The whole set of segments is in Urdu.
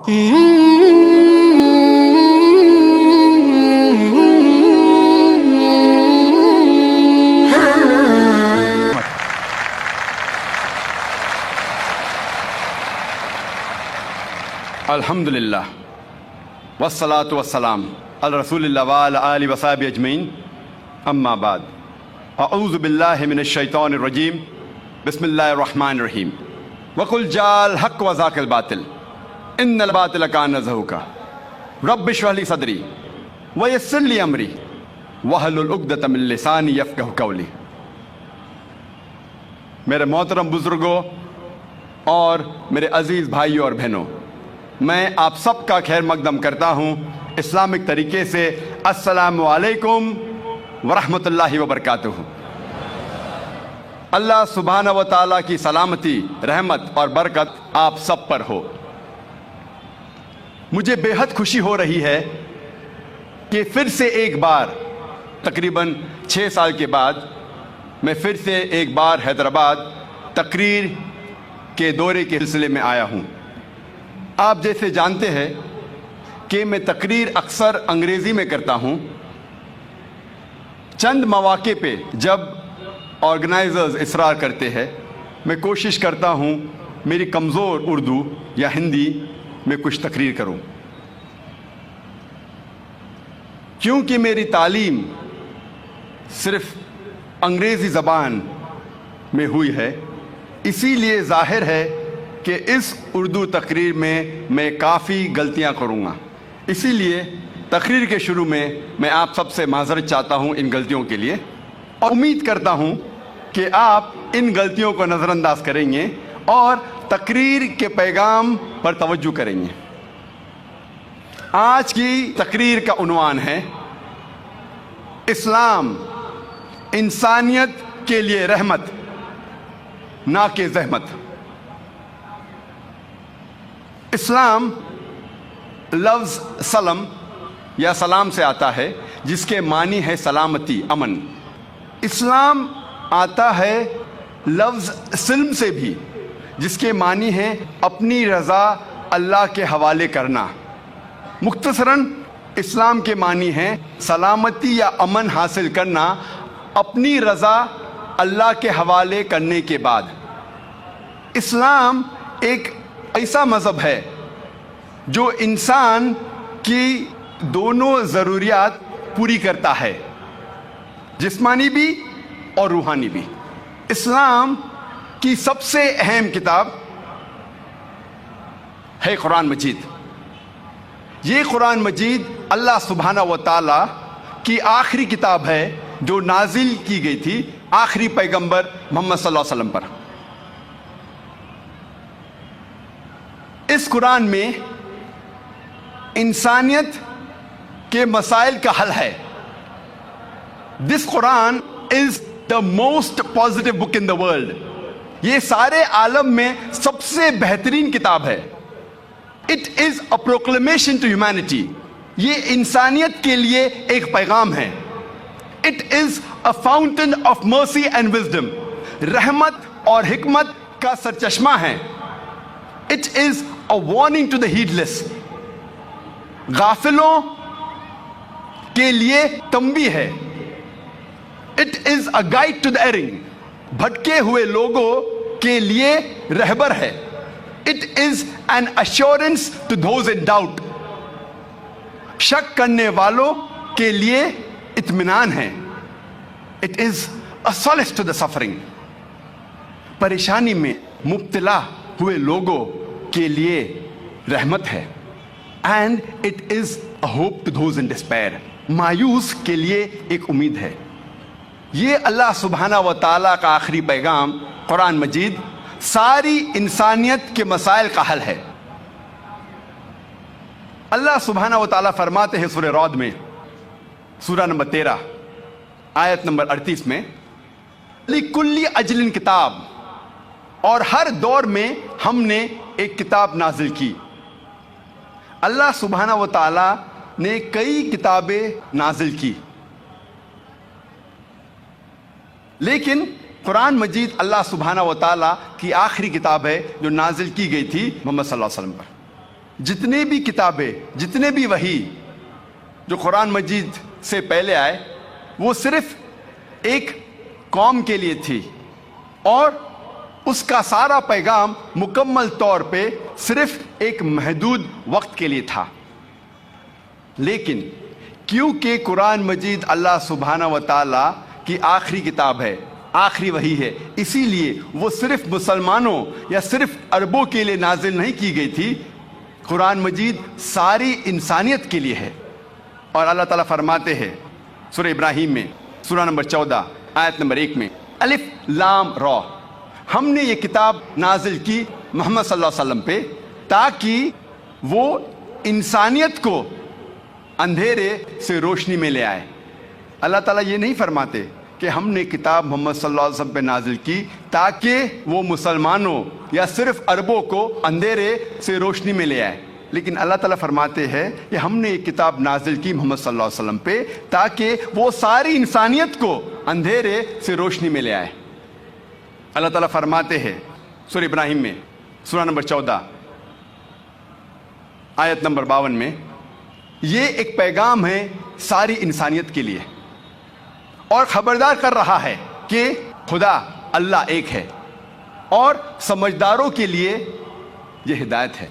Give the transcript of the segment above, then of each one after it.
الحمدللہ والصلاة والسلام علی رسول اللہ وعلی آلہ وصحبہ اجمعین، اما بعد، اعوذ باللہ من الشیطان الرجیم، بسم اللہ الرحمن الرحیم، وقل جاء الحق وزاق الباطل ان الباطل کان زہوقا رب اشرح لی صدری ویسر لی امری واحلل عقدۃ من لسانی یفقہوا قولی۔ میرے محترم بزرگوں اور میرے عزیز بھائیوں اور بہنوں، میں آپ سب کا خیر مقدم کرتا ہوں اسلامک طریقے سے۔ السلام علیکم ورحمۃ اللہ وبرکاتہ۔ اللہ سبحانہ و تعالیٰ کی سلامتی، رحمت اور برکت آپ سب پر ہو۔ مجھے بے حد خوشی ہو رہی ہے کہ پھر سے ایک بار تقریباً 6 سال کے بعد میں پھر سے ایک بار حیدرآباد تقریر کے دورے کے سلسلے میں آیا ہوں۔ آپ جیسے جانتے ہیں کہ میں تقریر اکثر انگریزی میں کرتا ہوں۔ چند مواقع پہ جب آرگنائزرز اصرار کرتے ہیں، میں کوشش کرتا ہوں میری کمزور اردو یا ہندی میں کچھ تقریر کروں۔ کیونکہ میری تعلیم صرف انگریزی زبان میں ہوئی ہے، اسی لیے ظاہر ہے کہ اس اردو تقریر میں کافی غلطیاں کروں گا۔ اسی لیے تقریر کے شروع میں آپ سب سے معذرت چاہتا ہوں ان غلطیوں کے لیے، اور امید کرتا ہوں کہ آپ ان غلطیوں کو نظر انداز کریں گے اور تقریر کے پیغام پر توجہ کریں گے۔ آج کی تقریر کا عنوان ہے اسلام انسانیت کے لیے رحمت نہ کہ زحمت۔ اسلام لفظ سلم یا سلام سے آتا ہے، جس کے معنی ہے سلامتی، امن۔ اسلام آتا ہے لفظ سلم سے بھی، جس کے معنی ہے اپنی رضا اللہ کے حوالے کرنا۔ مختصراً اسلام کے معنی ہے سلامتی یا امن حاصل کرنا اپنی رضا اللہ کے حوالے کرنے کے بعد۔ اسلام ایک ایسا مذہب ہے جو انسان کی دونوں ضروریات پوری کرتا ہے، جسمانی بھی اور روحانی بھی۔ اسلام کی سب سے اہم کتاب ہے قرآن مجید۔ یہ قرآن مجید اللہ سبحانہ و تعالیٰ کی آخری کتاب ہے جو نازل کی گئی تھی آخری پیغمبر محمد صلی اللہ علیہ وسلم پر۔ اس قرآن میں انسانیت کے مسائل کا حل ہے۔ This Quran is the most positive book in the world۔ یہ سارے عالم میں سب سے بہترین کتاب ہے۔ It is a proclamation to humanity۔ یہ انسانیت کے لیے ایک پیغام ہے۔ It is a fountain of mercy and wisdom۔ رحمت اور حکمت کا سرچشمہ ہے۔ It is a warning to the heedless۔ غافلوں کے لیے تنبیہ ہے۔ It is a guide to the erring۔ بھٹکے ہوئے لوگوں کے لیے رہبر ہے۔ It is an assurance to those in doubt۔ شک کرنے والوں کے لیے اطمینان ہے۔ It is a solace to the suffering۔ پریشانی میں مبتلا ہوئے لوگوں کے لیے رحمت ہے۔ And it is a hope to those in despair۔ مایوس کے لیے ایک امید ہے۔ یہ اللہ سبحانہ و تعالیٰ کا آخری پیغام قرآن مجید ساری انسانیت کے مسائل کا حل ہے۔ اللہ سبحانہ و تعالیٰ فرماتے ہیں سورہ رعد میں، سورہ نمبر 13 آیت نمبر 38 میں، لِكُلِّ أَجْلٍ کتاب، اور ہر دور میں ہم نے ایک کتاب نازل کی۔ اللہ سبحانہ و تعالیٰ نے کئی کتابیں نازل کی، لیکن قرآن مجید اللہ سبحانہ و تعالیٰ کی آخری کتاب ہے جو نازل کی گئی تھی محمد صلی اللہ علیہ وسلم پر۔ جتنے بھی کتابیں، جتنے بھی وحی جو قرآن مجید سے پہلے آئے وہ صرف ایک قوم کے لیے تھی، اور اس کا سارا پیغام مکمل طور پہ صرف ایک محدود وقت کے لیے تھا۔ لیکن کیونکہ قرآن مجید اللہ سبحانہ و تعالیٰ کی آخری کتاب ہے، آخری وحی ہے، اسی لیے وہ صرف مسلمانوں یا صرف عربوں کے لیے نازل نہیں کی گئی تھی، قرآن مجید ساری انسانیت کے لیے ہے۔ اور اللہ تعالیٰ فرماتے ہیں سورہ ابراہیم میں، سورہ نمبر 14 آیت نمبر 1 میں، الف لام را، ہم نے یہ کتاب نازل کی محمد صلی اللہ علیہ وسلم پہ تاکہ وہ انسانیت کو اندھیرے سے روشنی میں لے آئے۔ اللہ تعالیٰ یہ نہیں فرماتے کہ ہم نے کتاب محمد صلی اللہ علیہ وسلم پہ نازل کی تاکہ وہ مسلمانوں یا صرف عربوں کو اندھیرے سے روشنی میں لے آئے، لیکن اللہ تعالیٰ فرماتے ہیں کہ ہم نے یہ کتاب نازل کی محمد صلی اللہ علیہ وسلم پہ تاکہ وہ ساری انسانیت کو اندھیرے سے روشنی میں لے آئے۔ اللہ تعالیٰ فرماتے ہیں سورہ ابراہیم میں، سورہ نمبر 14 آیت نمبر 52 میں، یہ ایک پیغام ہے ساری انسانیت کے لیے، اور خبردار کر رہا ہے کہ خدا اللہ ایک ہے، اور سمجھداروں کے لیے یہ ہدایت ہے۔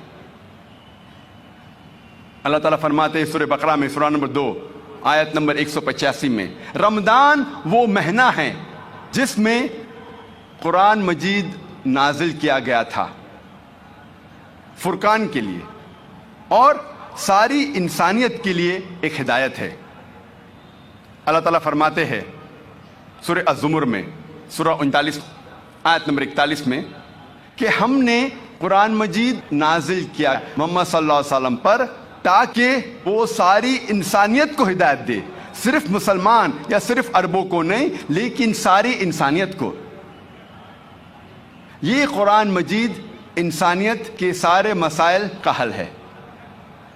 اللہ تعالیٰ فرماتے ہیں سورہ بقرہ میں، سورہ نمبر 2 آیت نمبر 185 میں، رمضان وہ مہینہ ہے جس میں قرآن مجید نازل کیا گیا تھا فرقان کے لیے اور ساری انسانیت کے لیے ایک ہدایت ہے۔ اللہ تعالیٰ فرماتے ہیں سورہ الزمر میں، سورہ 39 آیت نمبر 41 میں، کہ ہم نے قرآن مجید نازل کیا محمد صلی اللہ علیہ وسلم پر تاکہ وہ ساری انسانیت کو ہدایت دے، صرف مسلمان یا صرف عربوں کو نہیں، لیکن ساری انسانیت کو۔ یہ قرآن مجید انسانیت کے سارے مسائل کا حل ہے۔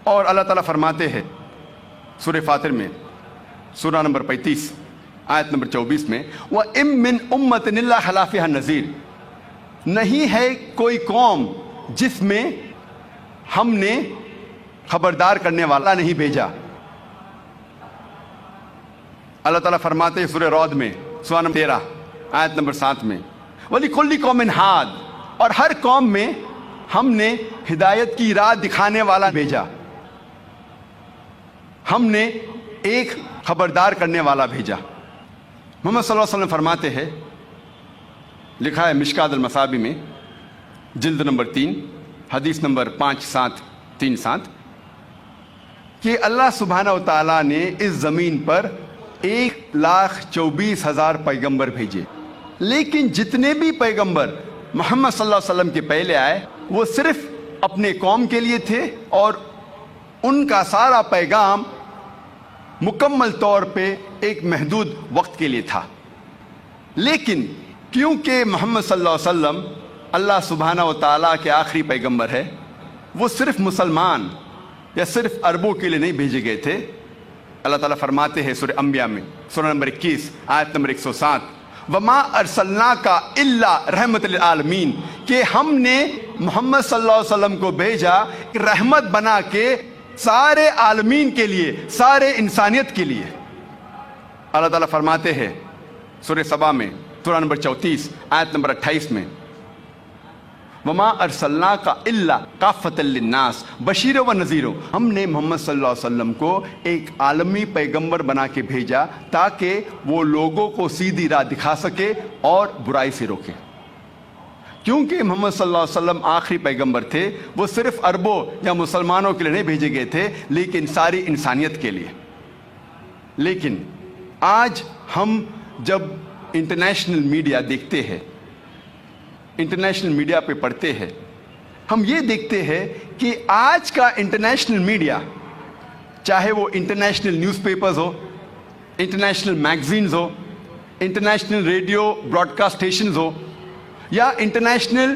اور اللہ تعالیٰ فرماتے ہیں سورہ فاطر میں، سورہ نمبر 35 آیت نمبر 24 میں، وَإِن مِّنْ أُمَّةٍ إِلَّا خَلَا فِيهَا النَّذِيرُ، نہیں ہے کوئی قوم جس میں ہم نے خبردار کرنے والا نہیں بھیجا۔ اللہ تعالیٰ فرماتے ہیں سورہ رعد میں، سورہ نمبر 13 آیت نمبر 7 میں، وَلِكُلِّ قَوْمٍ ہاد، اور ہر قوم میں ہم نے ہدایت کی راہ دکھانے والا بھیجا، ہم نے ایک خبردار کرنے والا بھیجا۔ محمد صلی اللہ علیہ وسلم فرماتے ہیں، لکھا ہے مشکات المصابیح میں جلد نمبر 3 حدیث نمبر 5737، کہ اللہ سبحانہ و تعالیٰ نے اس زمین پر 1,24,000 پیغمبر بھیجے، لیکن جتنے بھی پیغمبر محمد صلی اللہ علیہ وسلم کے پہلے آئے وہ صرف اپنے قوم کے لیے تھے، اور ان کا سارا پیغام مکمل طور پہ ایک محدود وقت کے لیے تھا۔ لیکن کیونکہ محمد صلی اللہ علیہ وسلم اللہ سبحانہ و تعالیٰ کے آخری پیغمبر ہے، وہ صرف مسلمان یا صرف عربوں کے لیے نہیں بھیجے گئے تھے۔ اللہ تعالیٰ فرماتے ہیں سورہ انبیاء میں، سورہ نمبر 21 آیت نمبر 107، وَمَا أَرْسَلْنَاكَ إِلَّا رَحْمَةً لِلْعَالَمِينَ، کہ ہم نے محمد صلی اللہ علیہ وسلم کو بھیجا رحمت بنا کے سارے عالمین کے لیے، سارے انسانیت کے لیے۔ اللہ تعالیٰ فرماتے ہیں سورہ سبا میں، سورہ نمبر 34 آیت نمبر 28 میں، وَمَا أَرْسَلْنَاكَ إِلَّا كَافَّةً لِلنَّاسِ بَشِيرًا وَنَذِيرًا، ہم نے محمد صلی اللہ علیہ وسلم کو ایک عالمی پیغمبر بنا کے بھیجا تاکہ وہ لوگوں کو سیدھی راہ دکھا سکے اور برائی سے روکے۔ کیونکہ محمد صلی اللہ علیہ وسلم آخری پیغمبر تھے، وہ صرف عربوں یا مسلمانوں کے لیے نہیں بھیجے گئے تھے، لیکن ساری انسانیت کے لیے۔ لیکن آج ہم جب انٹرنیشنل میڈیا دیکھتے ہیں، انٹرنیشنل میڈیا پہ پڑھتے ہیں، ہم یہ دیکھتے ہیں کہ آج کا انٹرنیشنل میڈیا، چاہے وہ انٹرنیشنل نیوز پیپرز ہو، انٹرنیشنل میگزینز ہو، international radio broadcast stations ہو، یا international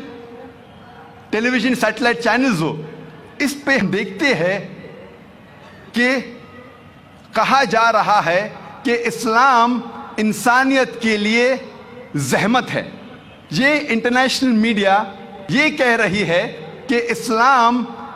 television satellite channels ہو، اس پہ ہم دیکھتے ہیں کہ کہا جا رہا ہے کہ اسلام انسانیت کے لیے زحمت ہے۔ یہ انٹرنیشنل میڈیا یہ کہہ رہی ہے کہ اسلام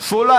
16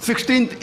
16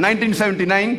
1979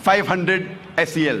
500 SEL,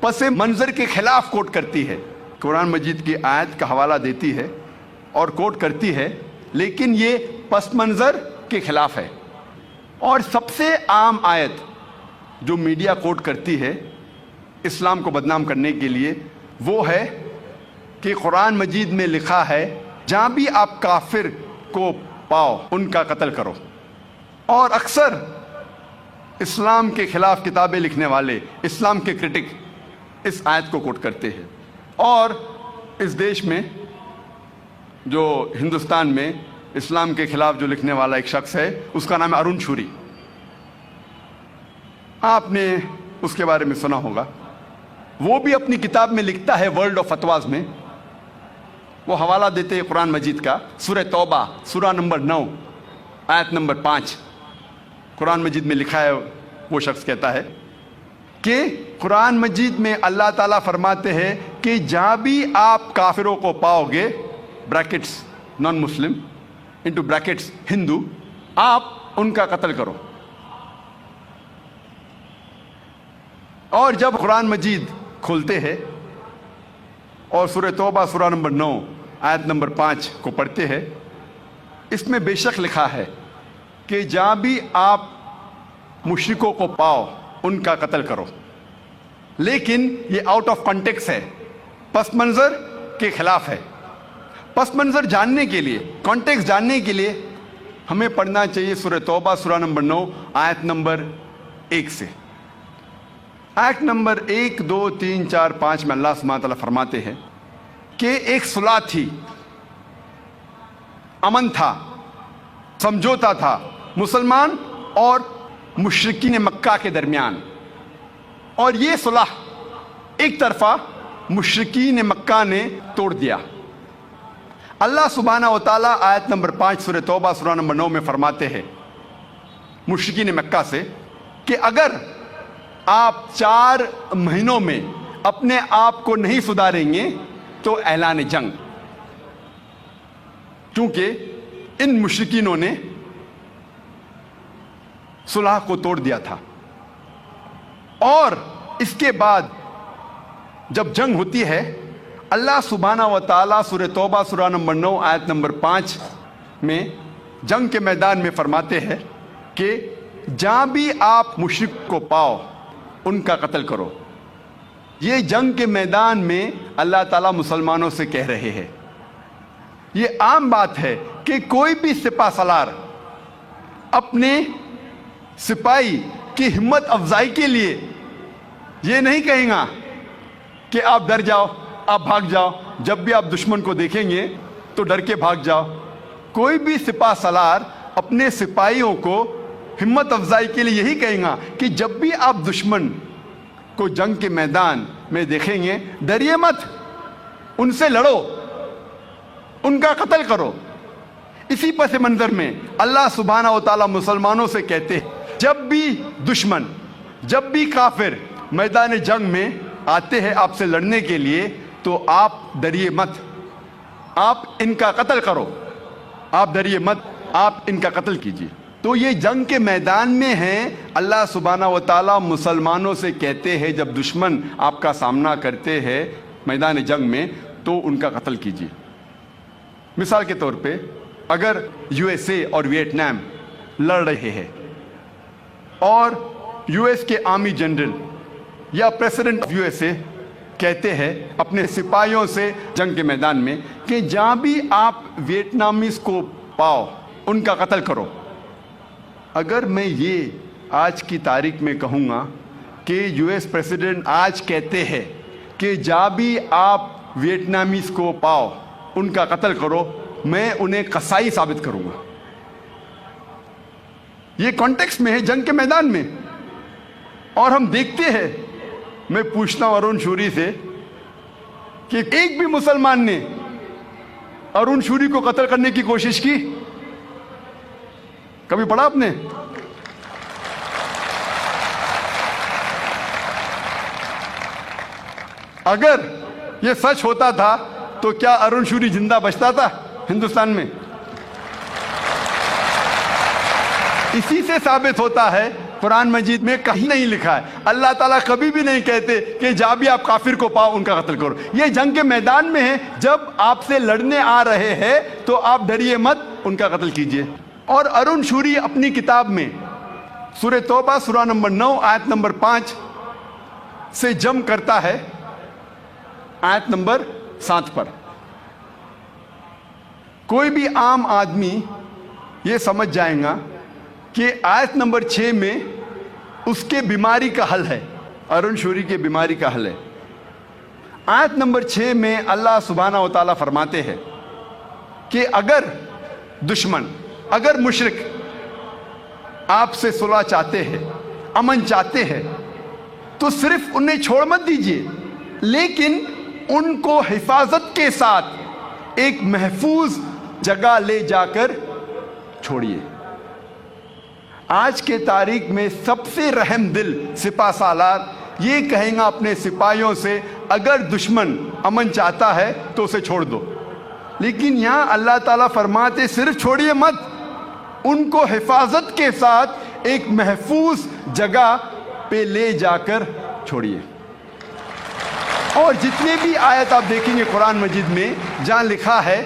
پس منظر کے خلاف کوٹ کرتی ہے، قرآن مجید کی آیت کا حوالہ دیتی ہے اور کوٹ کرتی ہے، لیکن یہ پس منظر کے خلاف ہے۔ اور سب سے عام آیت جو میڈیا کوٹ کرتی ہے اسلام کو بدنام کرنے کے لیے وہ ہے کہ قرآن مجید میں لکھا ہے جہاں بھی آپ کافر کو پاؤ ان کا قتل کرو۔ اور اکثر اسلام کے خلاف کتابیں لکھنے والے، اسلام کے کرٹک اس آیت کو کوٹ کرتے ہیں۔ اور اس دیش میں جو ہندوستان میں اسلام کے خلاف جو لکھنے والا ایک شخص ہے اس کا نام ہے ارون شوری، آپ نے اس کے بارے میں سنا ہوگا۔ وہ بھی اپنی کتاب میں لکھتا ہے ورلڈ آف فتواز میں، وہ حوالہ دیتے ہیں قرآن مجید کا، سورہ توبہ سورہ نمبر 9 آیت نمبر 5۔ قرآن مجید میں لکھا ہے، وہ شخص کہتا ہے کہ قرآن مجید میں اللہ تعالیٰ فرماتے ہیں کہ جہاں بھی آپ کافروں کو پاؤ گے، بریکٹس نان مسلم انٹو بریکٹس ہندو، آپ ان کا قتل کرو۔ اور جب قرآن مجید کھولتے ہیں اور سورہ توبہ سورہ نمبر 9 آیت نمبر 5 کو پڑھتے ہیں، اس میں بے شک لکھا ہے کہ جہاں بھی آپ مشرکوں کو پاؤ ان کا قتل کرو، لیکن یہ آؤٹ آف کانٹیکس ہے، پس منظر کے خلاف ہے۔ پس منظر جاننے کے لیے، کانٹیکس جاننے کے لیے ہمیں پڑھنا چاہیے سورہ توبہ سورہ نمبر 9 آیت نمبر 1 سے۔ آیت نمبر 1 2 3 4 5 میں اللہ سبحانہ تعالیٰ فرماتے ہیں کہ ایک صلح تھی، امن تھا، سمجھوتا تھا مسلمان اور مشرکین مکہ کے درمیان، اور یہ صلح ایک طرفہ مشرکین مکہ نے توڑ دیا۔ اللہ سبحانہ و تعالیٰ آیت نمبر 5 سورہ توبہ سورہ نمبر 9 میں فرماتے ہیں مشرکین مکہ سے کہ اگر آپ 4 مہینوں میں اپنے آپ کو نہیں سدھاریں گے تو اعلان جنگ، کیونکہ ان مشرکینوں نے صلح کو توڑ دیا تھا۔ اور اس کے بعد جب جنگ ہوتی ہے، اللہ سبحانہ و تعالیٰ سورہ توبہ سورہ نمبر 9 آیت نمبر 5 میں جنگ کے میدان میں فرماتے ہیں کہ جہاں بھی آپ مشرک کو پاؤ ان کا قتل کرو۔ یہ جنگ کے میدان میں اللہ تعالیٰ مسلمانوں سے کہہ رہے ہیں۔ یہ عام بات ہے کہ کوئی بھی سپہ سالار اپنے سپاہی کی ہمت افزائی کے لیے یہ نہیں کہیں گا کہ آپ ڈر جاؤ، آپ بھاگ جاؤ، جب بھی آپ دشمن کو دیکھیں گے تو ڈر کے بھاگ جاؤ۔ کوئی بھی سپہ سالار اپنے سپاہیوں کو ہمت افزائی کے لیے یہی کہیں گا کہ جب بھی آپ دشمن کو جنگ کے میدان میں دیکھیں گے ڈریے مت، ان سے لڑو، ان کا قتل کرو۔ اسی پس منظر میں اللہ سبحانہ و تعالیٰ مسلمانوں سے کہتے ہیں جب بھی دشمن، جب بھی کافر میدان جنگ میں آتے ہیں آپ سے لڑنے کے لیے تو آپ ڈریے مت، آپ ان کا قتل کرو، آپ ڈریے مت، آپ ان کا قتل کیجیے۔ تو یہ جنگ کے میدان میں ہیں، اللہ سبحانہ و تعالیٰ مسلمانوں سے کہتے ہیں جب دشمن آپ کا سامنا کرتے ہیں میدان جنگ میں تو ان کا قتل کیجیے۔ مثال کے طور پہ اگر یو ایس اے اور ویتنام لڑ رہے ہیں اور یو ایس کے آرمی جنرل یا پریزیڈنٹ آف یو ایس اے کہتے ہیں اپنے سپاہیوں سے جنگ کے میدان میں کہ جہاں بھی آپ ویتنامیز کو پاؤ ان کا قتل کرو، اگر میں یہ آج کی تاریخ میں کہوں گا کہ یو ایس پریزیڈنٹ آج کہتے ہیں کہ جہاں بھی آپ ویتنامیز کو پاؤ ان کا قتل کرو، میں انہیں قصائی ثابت کروں گا۔ یہ کانٹیکسٹ میں ہے جنگ کے میدان میں، اور ہم دیکھتے ہیں، میں پوچھتا ہوں ارون شوری سے کہ ایک بھی مسلمان نے ارون شوری کو قتل کرنے کی کوشش کی؟ کبھی پڑھا آپ نے؟ اگر یہ سچ ہوتا تھا تو کیا ارون شوری زندہ بچتا تھا ہندوستان میں؟ اسی سے ثابت ہوتا ہے قرآن مجید میں کہیں نہیں لکھا ہے. اللہ تعالیٰ کبھی بھی نہیں کہتے کہ جا بھی آپ کافر کو پاؤ ان کا قتل کرو. یہ جنگ کے میدان میں ہے، جب آپ سے لڑنے آ رہے ہیں تو آپ ڈریے مت، ان کا قتل کیجئے. اور ارون شوری اپنی کتاب میں سورہ توبہ سورہ نمبر 9 آیت نمبر 5 سے جم کرتا ہے آیت نمبر 7 پر. کوئی بھی عام آدمی یہ سمجھ جائے گا کہ آیت نمبر 6 میں اس کے بیماری کا حل ہے، ارون شوری کے بیماری کا حل ہے. آیت نمبر 6 میں اللہ سبحانہ و تعالیٰ فرماتے ہیں کہ اگر دشمن، اگر مشرک آپ سے صلح چاہتے ہیں، امن چاہتے ہیں، تو صرف انہیں چھوڑ مت دیجیے، لیکن ان کو حفاظت کے ساتھ ایک محفوظ جگہ لے جا کر چھوڑیے. آج کے تاریخ میں سب سے رحم دل سپہ سالار یہ کہیں گا اپنے سپاہیوں سے اگر دشمن امن چاہتا ہے تو اسے چھوڑ دو. لیکن یہاں اللہ تعالیٰ فرماتے صرف چھوڑیے مت، ان کو حفاظت کے ساتھ ایک محفوظ جگہ پہ لے جا کر چھوڑیے. اور جتنے بھی آیت آپ دیکھیں گے قرآن مجید میں جہاں لکھا ہے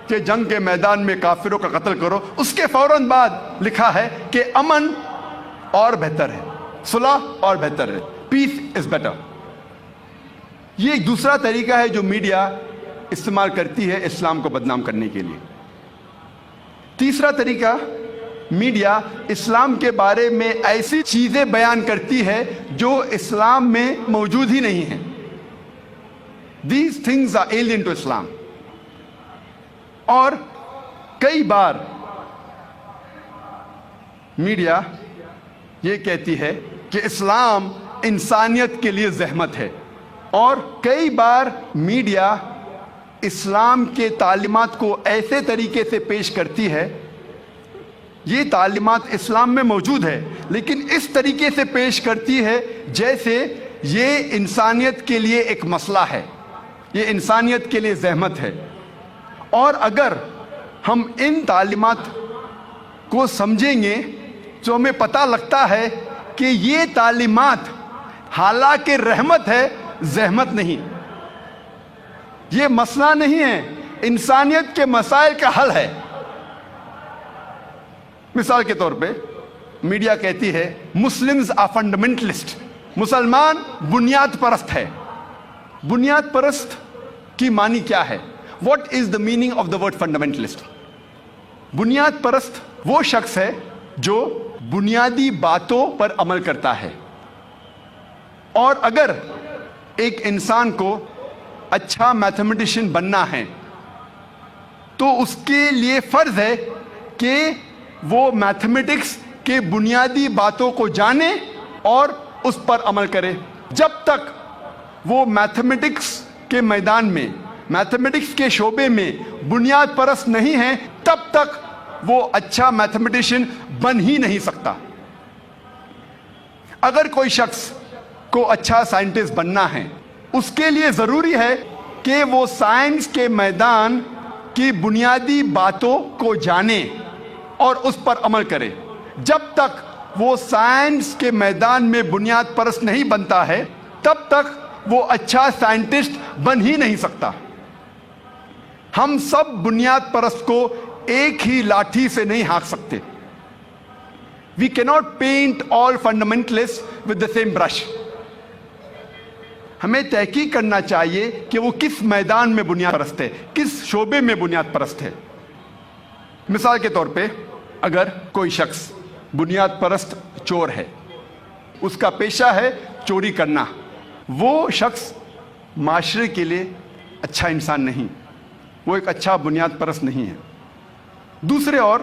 کہ جنگ کے میدان میں کافروں کا قتل کرو، اس کے فوراً بعد لکھا ہے کہ امن اور بہتر ہے، صلح اور بہتر ہے، پیس از بیٹر. یہ ایک دوسرا طریقہ ہے جو میڈیا استعمال کرتی ہے اسلام کو بدنام کرنے کے لیے. تیسرا طریقہ، میڈیا اسلام کے بارے میں ایسی چیزیں بیان کرتی ہے جو اسلام میں موجود ہی نہیں ہیں. These things are alien to Islam. اور کئی بار میڈیا یہ کہتی ہے کہ اسلام انسانیت کے لیے زحمت ہے، اور کئی بار میڈیا اسلام کے تعلیمات کو ایسے طریقے سے پیش کرتی ہے، یہ تعلیمات اسلام میں موجود ہے لیکن اس طریقے سے پیش کرتی ہے جیسے یہ انسانیت کے لیے ایک مسئلہ ہے، یہ انسانیت کے لیے زحمت ہے. اور اگر ہم ان تعلیمات کو سمجھیں گے تو ہمیں پتہ لگتا ہے کہ یہ تعلیمات حالانکہ رحمت ہے، زحمت نہیں. یہ مسئلہ نہیں ہے، انسانیت کے مسائل کا حل ہے. مثال کے طور پہ میڈیا کہتی ہے مسلمز آر فنڈامنٹلسٹ، مسلمان بنیاد پرست ہے. بنیاد پرست کی معنی کیا ہے؟ What is the meaning of the word fundamentalist? بنیاد پرست وہ شخص ہے جو بنیادی باتوں پر عمل کرتا ہے. اور اگر ایک انسان کو اچھا میتھمیٹیشین بننا ہے تو اس کے لیے فرض ہے کہ وہ میتھمیٹکس کے بنیادی باتوں کو جانے اور اس پر عمل کرے. جب تک وہ میتھمیٹکس کے میدان میں، میتھمیٹکس کے شعبے میں بنیاد پرست نہیں ہے، تب تک وہ اچھا میتھمیٹیشین بن ہی نہیں سکتا. اگر کوئی شخص کو اچھا سائنٹسٹ بننا ہے، اس کے لیے ضروری ہے کہ وہ سائنس کے میدان کی بنیادی باتوں کو جانے اور اس پر عمل کرے. جب تک وہ سائنس کے میدان میں بنیاد پرست نہیں بنتا ہے، تب تک وہ اچھا سائنٹسٹ بن ہی نہیں سکتا. ہم سب بنیاد پرست کو ایک ہی لاٹھی سے نہیں ہانک سکتے. We cannot paint all fundamentalists with the same brush. ہمیں تحقیق کرنا چاہیے کہ وہ کس میدان میں بنیاد پرست ہے، کس شعبے میں بنیاد پرست ہے. مثال کے طور پہ اگر کوئی شخص بنیاد پرست چور ہے، اس کا پیشہ ہے چوری کرنا، وہ شخص معاشرے کے لیے اچھا انسان نہیں، وہ ایک اچھا بنیاد پرست نہیں ہے. دوسرے اور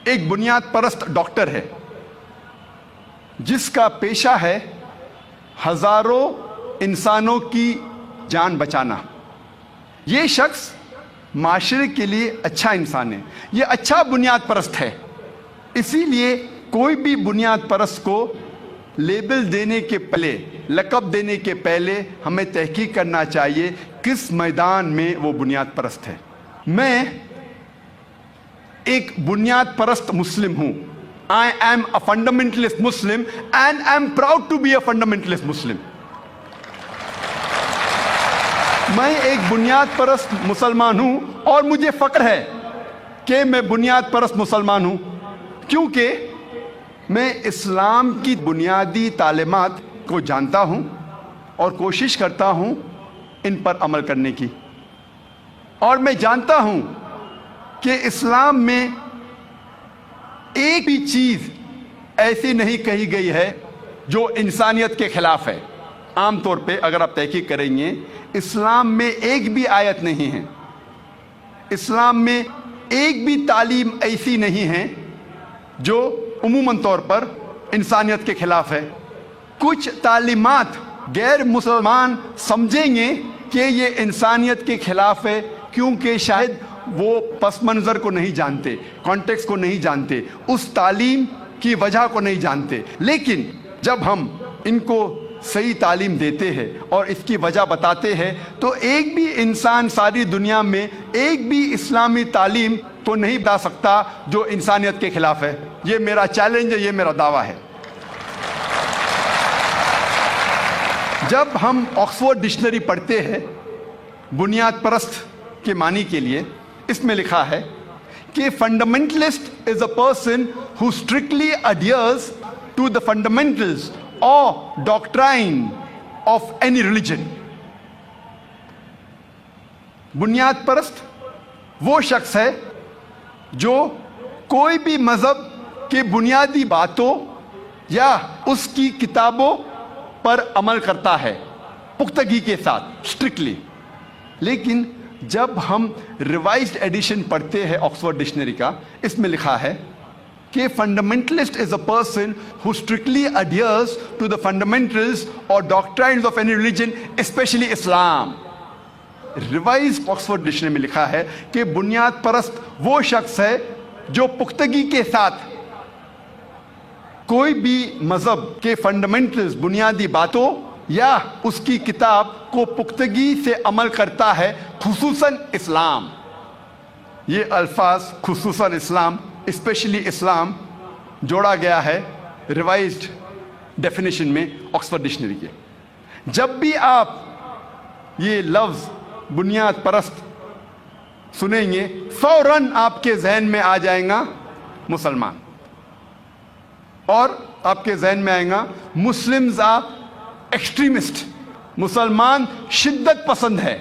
ایک بنیاد پرست ڈاکٹر ہے جس کا پیشہ ہے ہزاروں انسانوں کی جان بچانا. یہ شخص معاشرے کے لیے اچھا انسان ہے، یہ اچھا بنیاد پرست ہے. اسی لیے کوئی بھی بنیاد پرست کو لیبل دینے کے پہلے، لقب دینے کے پہلے ہمیں تحقیق کرنا چاہیے کس میدان میں وہ بنیاد پرست ہے. میں ایک بنیاد پرست مسلم ہوں، I am a fundamentalist Muslim and I am proud to be a fundamentalist Muslim. میں ایک بنیاد پرست مسلمان ہوں اور مجھے فخر ہے کہ میں بنیاد پرست مسلمان ہوں، کیونکہ میں اسلام کی بنیادی تعلیمات کو جانتا ہوں اور کوشش کرتا ہوں ان پر عمل کرنے کی، اور میں جانتا ہوں کہ اسلام میں ایک بھی چیز ایسی نہیں کہی گئی ہے جو انسانیت کے خلاف ہے۔ عام طور پہ اگر آپ تحقیق کریں گے، اسلام میں ایک بھی آیت نہیں ہے، اسلام میں ایک بھی تعلیم ایسی نہیں ہے جو عموماً طور پر انسانیت کے خلاف ہے۔ کچھ تعلیمات غیر مسلمان سمجھیں گے کہ یہ انسانیت کے خلاف ہے، کیونکہ شاید وہ پس منظر کو نہیں جانتے، کانٹیکس کو نہیں جانتے، اس تعلیم کی وجہ کو نہیں جانتے۔ لیکن جب ہم ان کو صحیح تعلیم دیتے ہیں اور اس کی وجہ بتاتے ہیں تو ایک بھی انسان ساری دنیا میں ایک بھی اسلامی تعلیم تو نہیں بتا سکتا جو انسانیت کے خلاف ہے۔ یہ میرا چیلنج ہے، یہ میرا دعویٰ ہے۔ جب ہم آکسفورڈ ڈکشنری پڑھتے ہیں بنیاد پرست کے معنی کے لیے، اس میں لکھا ہے کہ fundamentalist is a person who strictly adheres to the fundamentals اور ڈاکٹرائن آف اینی ریلیجن۔ بنیاد پرست وہ شخص ہے جو کوئی بھی مذہب کی بنیادی باتوں یا اس کی کتابوں پر عمل کرتا ہے پختگی کے ساتھ، اسٹرکٹلی۔ لیکن جب ہم ریوائزڈ ایڈیشن پڑھتے ہیں آکسفورڈ ڈکشنری کا، اس میں لکھا ہے کہ fundamentalist is a person who strictly adheres to the fundamentals اور doctrines of any religion especially Islam. Revised Oxford dictionary میں لکھا ہے کہ بنیاد پرست وہ شخص ہے جو پختگی کے ساتھ کوئی بھی مذہب کے فنڈامنٹلز، بنیادی باتوں یا اس کی کتاب کو پختگی سے عمل کرتا ہے، خصوصاً اسلام۔ یہ الفاظ خصوصاً اسلام، اسپیشلی اسلام، جوڑا گیا ہے ریوائزڈ ڈیفینیشن میں آکسفورڈ ڈکشنری کے۔ جب بھی آپ یہ لفظ بنیاد پرست سنیں گے، فوراً آپ کے ذہن میں آ جائیں گا مسلمان، اور آپ کے ذہن میں آئیں گا مسلمز آر ایکسٹریمسٹ، مسلمان شدت پسند ہے۔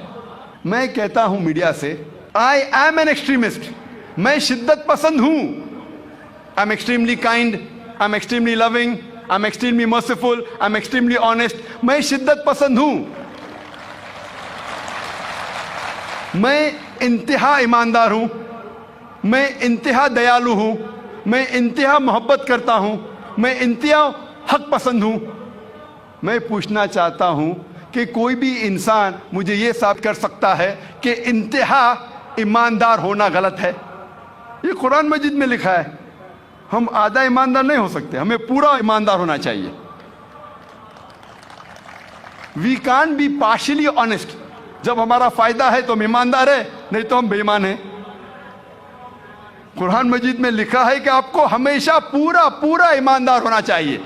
میں کہتا ہوں میڈیا سے، آئی ایم این ایکسٹریمسٹ، میں شدت پسند ہوں۔ I am extremely kind, I am extremely loving, I am extremely merciful, I am extremely honest. میں شدت پسند ہوں، میں انتہا ایماندار ہوں، میں انتہا دیالو ہوں، میں انتہا محبت کرتا ہوں، میں انتہا حق پسند ہوں۔ میں پوچھنا چاہتا ہوں کہ کوئی بھی انسان مجھے یہ ثابت کر سکتا ہے کہ انتہا ایماندار ہونا غلط ہے؟ یہ قرآن مجید میں لکھا ہے۔ ہم آدھا ایماندار نہیں ہو سکتے، ہمیں پورا ایماندار ہونا چاہیے۔ We can't be partially honest. جب ہمارا فائدہ ہے تو ہم ایماندار ہیں، نہیں تو ہم بے ایمان ہیں۔ قرآن مجید میں لکھا ہے کہ آپ کو ہمیشہ پورا ایماندار ہونا چاہیے۔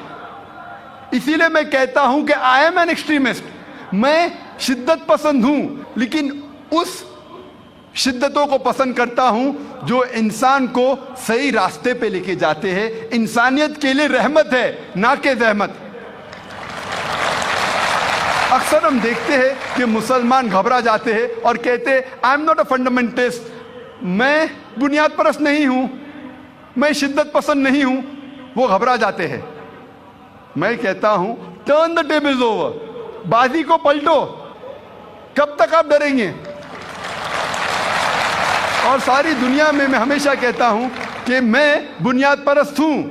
اسی لیے میں کہتا ہوں کہ آئی ایم این ایکسٹریمسٹ، میں شدت پسند ہوں، لیکن اس شدتوں کو پسند کرتا ہوں جو انسان کو صحیح راستے پہ لے کے جاتے ہیں۔ انسانیت کے لیے رحمت ہے، نہ کہ زحمت۔ اکثر ہم دیکھتے ہیں کہ مسلمان گھبرا جاتے ہیں اور کہتے ہیں I am not a fundamentalist, میں بنیاد پرست نہیں ہوں، میں شدت پسند نہیں ہوں۔ وہ گھبرا جاتے ہیں۔ میں کہتا ہوں ٹرن دا ٹیبلز اوور، بازی کو پلٹو۔ کب تک آپ ڈریں گے؟ اور ساری دنیا میں میں ہمیشہ کہتا ہوں کہ میں بنیاد پرست ہوں،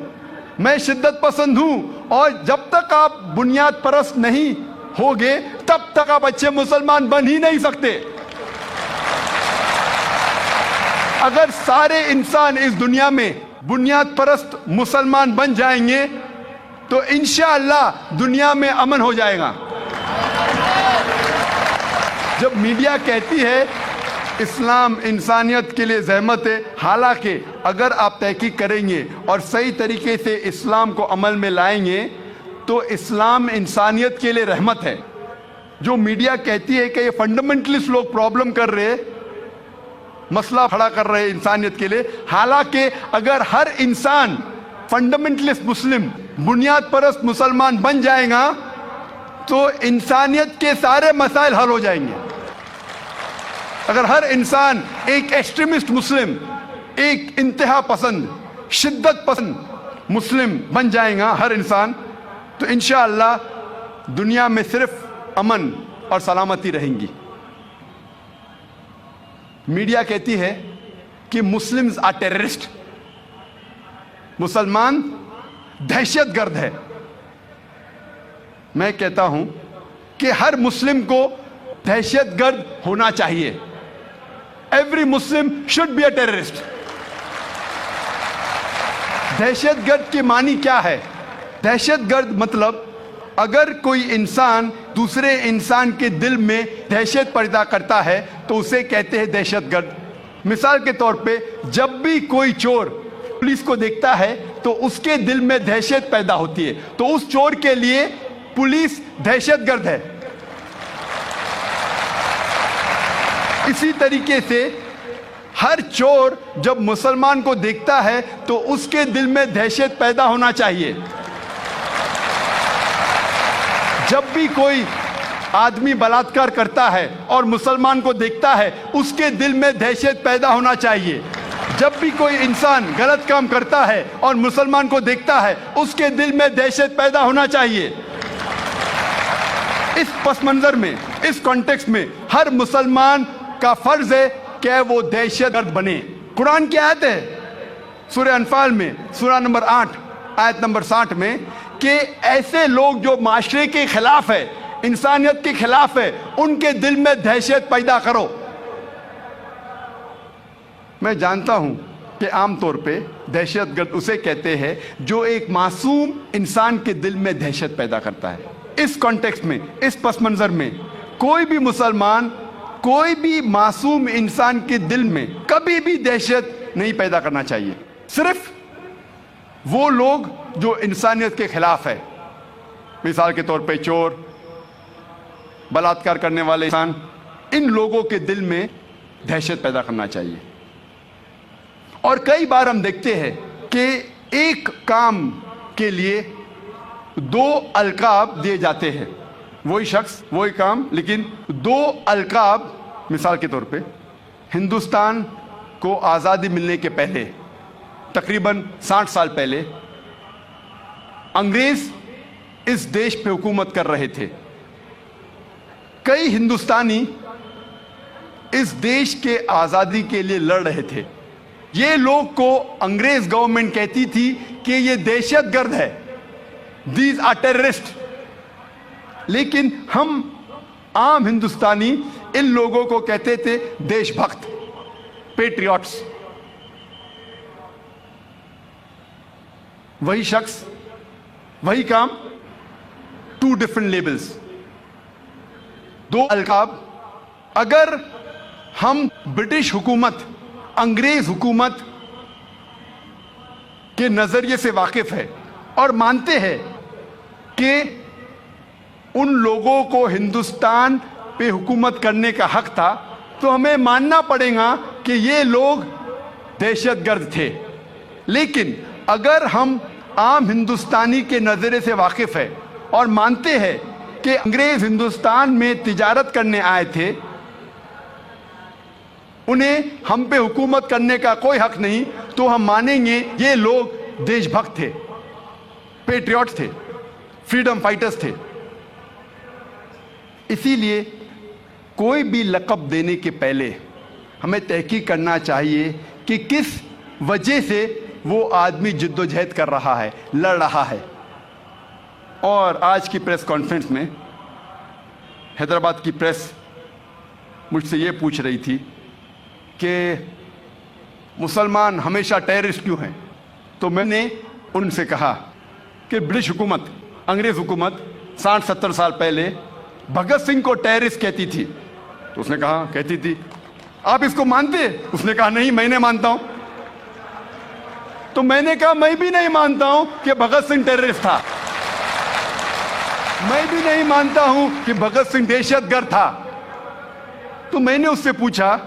میں شدت پسند ہوں، اور جب تک آپ بنیاد پرست نہیں ہوگے تب تک آپ اچھے مسلمان بن ہی نہیں سکتے۔ اگر سارے انسان اس دنیا میں بنیاد پرست مسلمان بن جائیں گے تو انشاءاللہ دنیا میں امن ہو جائے گا۔ جب میڈیا کہتی ہے اسلام انسانیت کے لیے زحمت ہے. حالانکہ اگر آپ تحقیق کریں گے اور صحیح طریقے سے اسلام کو عمل میں لائیں گے تو اسلام انسانیت کے لیے رحمت ہے. جو میڈیا کہتی ہے کہ یہ فنڈامنٹلسٹ لوگ پرابلم کر رہے, مسئلہ کھڑا کر رہے انسانیت کے لیے, حالانکہ اگر ہر انسان فنڈامنٹلسٹ مسلم, بنیاد پرست مسلمان بن جائے گا تو انسانیت کے سارے مسائل حل ہو جائیں گے. اگر ہر انسان ایک ایکسٹریمسٹ مسلم, ایک انتہا پسند, شدت پسند مسلم بن جائے گا ہر انسان, تو انشاءاللہ دنیا میں صرف امن اور سلامتی رہیں گی. میڈیا کہتی ہے کہ مسلمز آر ٹیررسٹ, مسلمان دہشت گرد ہے. میں کہتا ہوں کہ ہر مسلم کو دہشت گرد ہونا چاہیے. Every Muslim should be a terrorist. دہشت گرد کے معنی کیا ہے؟ دہشت گرد مطلب اگر کوئی انسان دوسرے انسان کے دل میں دہشت پیدا کرتا ہے تو اسے کہتے ہیں دہشت گرد. مثال کے طور پہ جب بھی کوئی چور پولیس کو دیکھتا ہے تو اس کے دل میں دہشت پیدا ہوتی ہے, تو اس چور کے لیے پولیس دہشت گرد ہے. اسی طریقے سے ہر چور جب مسلمان کو دیکھتا ہے تو اس کے دل میں دہشت پیدا ہونا چاہیے. جب بھی کوئی آدمی بلاತ್ಕಾರ کرتا ہے اور مسلمان کو دیکھتا ہے اس کے دل میں دہشت پیدا ہونا چاہیے. جب بھی کوئی انسان غلط کام کرتا ہے اور مسلمان کو دیکھتا ہے اس کے دل میں دہشت پیدا ہونا چاہیے. اس پس منظر میں, اس کانٹیکسٹ میں ہر مسلمان کا فرض ہے کہ وہ دہشت گرد بنے. قرآن کی آیت ہے سورہ انفال میں, سورہ نمبر 8 آیت نمبر 60 میں, کہ ایسے لوگ جو معاشرے کے خلاف ہے, انسانیت کے خلاف ہے, ان کے دل میں دہشت پیدا کرو. میں جانتا ہوں کہ عام طور پہ دہشت گرد اسے کہتے ہیں جو ایک معصوم انسان کے دل میں دہشت پیدا کرتا ہے. اس کانٹیکسٹ میں, اس پس منظر میں کوئی بھی مسلمان, کوئی بھی معصوم انسان کے دل میں کبھی بھی دہشت نہیں پیدا کرنا چاہیے. صرف وہ لوگ جو انسانیت کے خلاف ہے, مثال کے طور پہ چور, بلاತ್ಕಾರ کرنے والے انسان, ان لوگوں کے دل میں دہشت پیدا کرنا چاہیے. اور کئی بار ہم دیکھتے ہیں کہ ایک کام کے لیے 2 القاب دیے جاتے ہیں. وہی شخص, وہی کام, لیکن 2 القاب. مثال کے طور پہ ہندوستان کو آزادی ملنے کے پہلے, تقریباً 60 سال پہلے, انگریز اس دیش پہ حکومت کر رہے تھے. کئی ہندوستانی اس دیش کے آزادی کے لیے لڑ رہے تھے. یہ لوگ کو انگریز گورنمنٹ کہتی تھی کہ یہ دہشت گرد ہے, دیز آر ٹیررسٹ. لیکن ہم عام ہندوستانی ان لوگوں کو کہتے تھے دیش بھکت, پیٹریوٹس. وہی شخص, وہی کام, 2 ڈفرنٹ لیبلز, 2 القاب. اگر ہم برٹش حکومت, انگریز حکومت کے نظریے سے واقف ہے اور مانتے ہیں کہ ان لوگوں کو ہندوستان پہ حکومت کرنے کا حق تھا, تو ہمیں ماننا پڑے گا کہ یہ لوگ دہشت گرد تھے. لیکن اگر ہم عام ہندوستانی کے نظریے سے واقف ہے اور مانتے ہیں کہ انگریز ہندوستان میں تجارت کرنے آئے تھے, انہیں ہم پہ حکومت کرنے کا کوئی حق نہیں, تو ہم مانیں گے یہ لوگ دیش بھکت تھے, پیٹریوٹ تھے, فریڈم فائٹرز تھے. اسی لیے کوئی بھی لقب دینے کے پہلے ہمیں تحقیق کرنا چاہیے کہ کس وجہ سے وہ آدمی جد و جہد کر رہا ہے, لڑ رہا ہے. اور آج کی پریس کانفرنس میں حیدرآباد کی پریس مجھ سے یہ پوچھ رہی تھی کہ مسلمان ہمیشہ ٹیررسٹ کیوں ہیں. تو میں نے ان سے کہا کہ برٹش حکومت, انگریز حکومت 60-70 سال پہلے بھگت سنگھ کو ٹیررسٹ کہتی تھی. تو اس نے کہا کہتی تھی, آپ اس کو مانتے؟ اس نے کہا نہیں میں نہیں مانتا ہوں. تو میں نے کہا میں بھی نہیں مانتا ہوں کہ بھگت سنگھ ٹیررسٹ تھا. میں بھی نہیں مانتا ہوں کہ بھگت سنگھ دہشت گرد تھا. تو میں نے اس سے پوچھا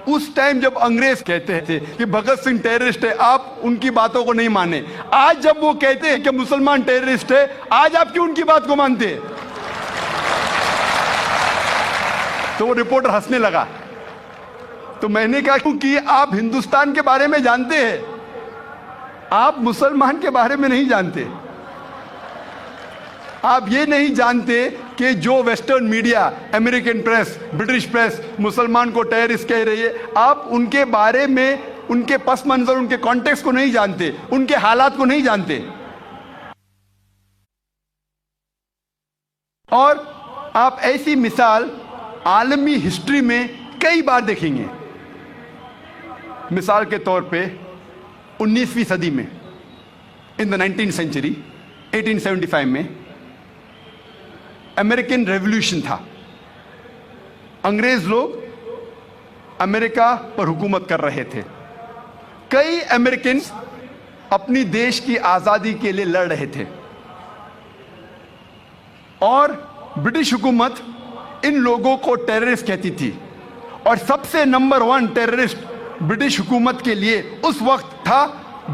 اس ٹائم جب انگریز کہتے تھے کہ بھگت سنگھ ٹیررسٹ ہے آپ ان کی باتوں کو نہیں مانے, آج جب وہ کہتے ہیں کہ مسلمان ٹیررسٹ ہے آج آپ کیوں ان کی بات کو مانتے ہیں؟ تو وہ رپورٹر ہنسنے لگا. تو میں نے کہا کیونکہ آپ ہندوستان کے بارے میں جانتے ہیں, آپ مسلمان کے بارے میں نہیں جانتے. آپ یہ نہیں جانتے کہ جو western media, American press, British press مسلمان کو ٹیررسٹ کہہ رہی ہے, آپ ان کے بارے میں ان کے پس منظر, ان کے کانٹیکسٹ کو نہیں جانتے, ان کے حالات کو نہیں جانتے. اور آپ ایسی مثال عالمی ہسٹری میں کئی بار دیکھیں گے. مثال کے طور پہ 19ویں صدی میں, ان دا 19th century 1875 میں امریکن ریولوشن تھا. انگریز لوگ امریکہ پر حکومت کر رہے تھے. کئی امریکنز اپنی دیش کی آزادی کے لیے لڑ رہے تھے, اور برٹش حکومت ان لوگوں کو ٹیررسٹ کہتی تھی. اور سب سے نمبر 1 ٹیررسٹ برٹش حکومت کے لیے اس وقت تھا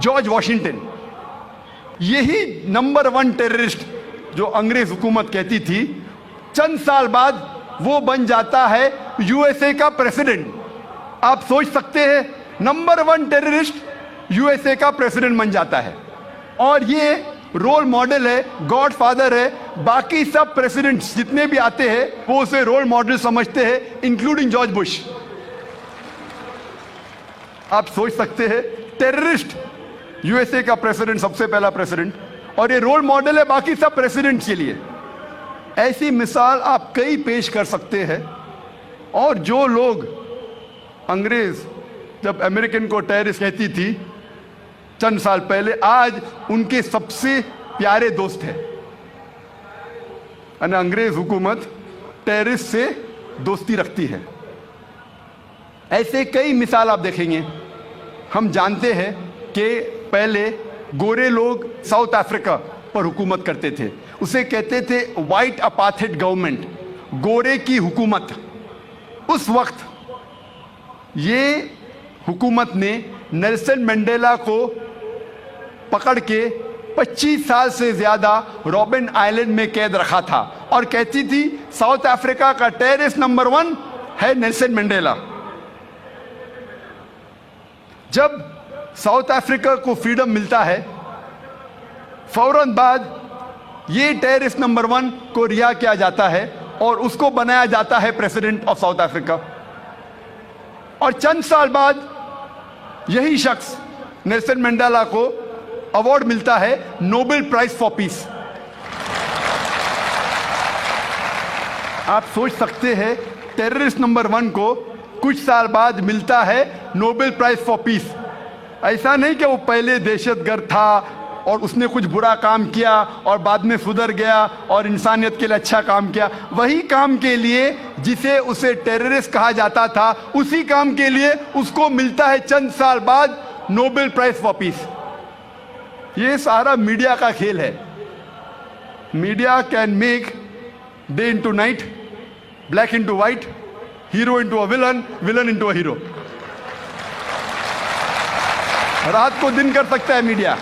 جارج واشنگٹن. یہی نمبر 1 ٹیررسٹ جو انگریز حکومت کہتی تھی, چند سال بعد وہ بن جاتا ہے یو ایس اے کا پریزیڈنٹ. آپ سوچ سکتے ہیں نمبر 1 ٹیررسٹ یو ایس اے کا پریزیڈنٹ بن جاتا ہے. اور یہ رول ماڈل ہے, گاڈ فادر ہے. باقی سب پریزیڈنٹس جتنے بھی آتے ہیں وہ اسے رول ماڈل سمجھتے ہیں, انکلوڈنگ جارج بش. آپ سوچ سکتے ہیں ٹیررسٹ یو ایس اے کا پریزیڈنٹ, سب سے پہلا پریزیڈنٹ, اور یہ رول ماڈل ہے باقی سب پریزیڈنٹ کے لیے. ایسی مثال آپ کئی پیش کر سکتے ہیں. اور جو لوگ انگریز جب امریکن کو ٹیررسٹ کہتی تھی چند سال پہلے, آج ان کے سب سے پیارے دوست ہیں. انگریز حکومت ٹیررسٹ سے دوستی رکھتی ہے. ایسے کئی مثال آپ دیکھیں گے. ہم جانتے ہیں کہ پہلے گورے لوگ ساؤتھ افریقہ پر حکومت کرتے تھے, اسے کہتے تھے وائٹ اپارتھائڈ گورنمنٹ, گورے کی حکومت. اس وقت یہ حکومت نے نیلسن منڈیلا کو پکڑ کے 25 سال سے زیادہ روبن آئلینڈ میں قید رکھا تھا, اور کہتی تھی ساؤتھ افریقہ کا ٹیررسٹ نمبر 1 ہے نیلسن منڈیلا. جب ساؤتھ افریقہ کو فریڈم ملتا ہے فوراً بعد یہ ٹیررسٹ نمبر 1 کو رہا کیا جاتا ہے اور اس کو بنایا جاتا ہے پریزیڈنٹ آف ساؤتھ افریقہ. اور چند سال بعد یہی شخص نیلسن منڈیلا کو ایوارڈ ملتا ہے نوبل پرائز فار پیس. آپ سوچ سکتے ہیں ٹیررسٹ نمبر 1 کو کچھ سال بعد ملتا ہے نوبل پرائز فار پیس. ایسا نہیں کہ وہ پہلے دہشت گرد تھا اور اس نے کچھ برا کام کیا اور بعد میں سدھر گیا اور انسانیت کے لیے اچھا کام کیا. وہی کام کے لیے جسے اسے ٹیررسٹ کہا جاتا تھا, اسی کام کے لیے اس کو ملتا ہے چند سال بعد نوبل پرائز فار پیس. یہ سارا میڈیا کا کھیل ہے. Media can make day into night, black into white, hero into a villain, villain into a hero. رات کو دن کر سکتا ہے میڈیا.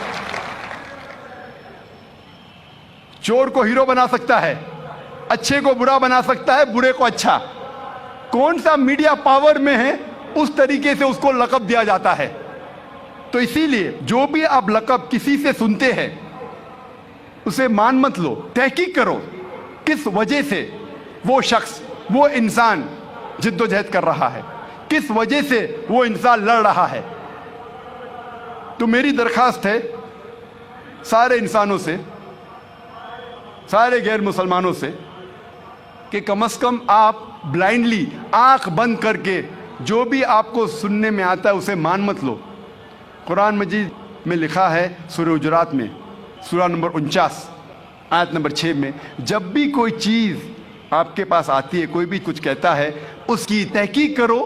چور کو ہیرو بنا سکتا ہے, اچھے کو برا بنا سکتا ہے, برے کو اچھا. کون سا میڈیا پاور میں ہے اس طریقے سے اس کو لقب دیا جاتا ہے. تو اسی لیے جو بھی آپ لقب کسی سے سنتے ہیں اسے مان مت لو, تحقیق کرو کس وجہ سے وہ شخص, وہ انسان جد و جہد کر رہا ہے, کس وجہ سے وہ انسان لڑ رہا ہے. تو میری درخواست ہے سارے انسانوں سے, سارے غیر مسلمانوں سے, کہ کم از کم آپ بلائنڈلی آنکھ بند کر کے جو بھی آپ کو سننے میں آتا ہے اسے مان مت لو. قرآن مجید میں لکھا ہے سورہ حجرات میں سورہ نمبر 49 آیت نمبر 6 میں, جب بھی کوئی چیز آپ کے پاس آتی ہے, کوئی بھی کچھ کہتا ہے, اس کی تحقیق کرو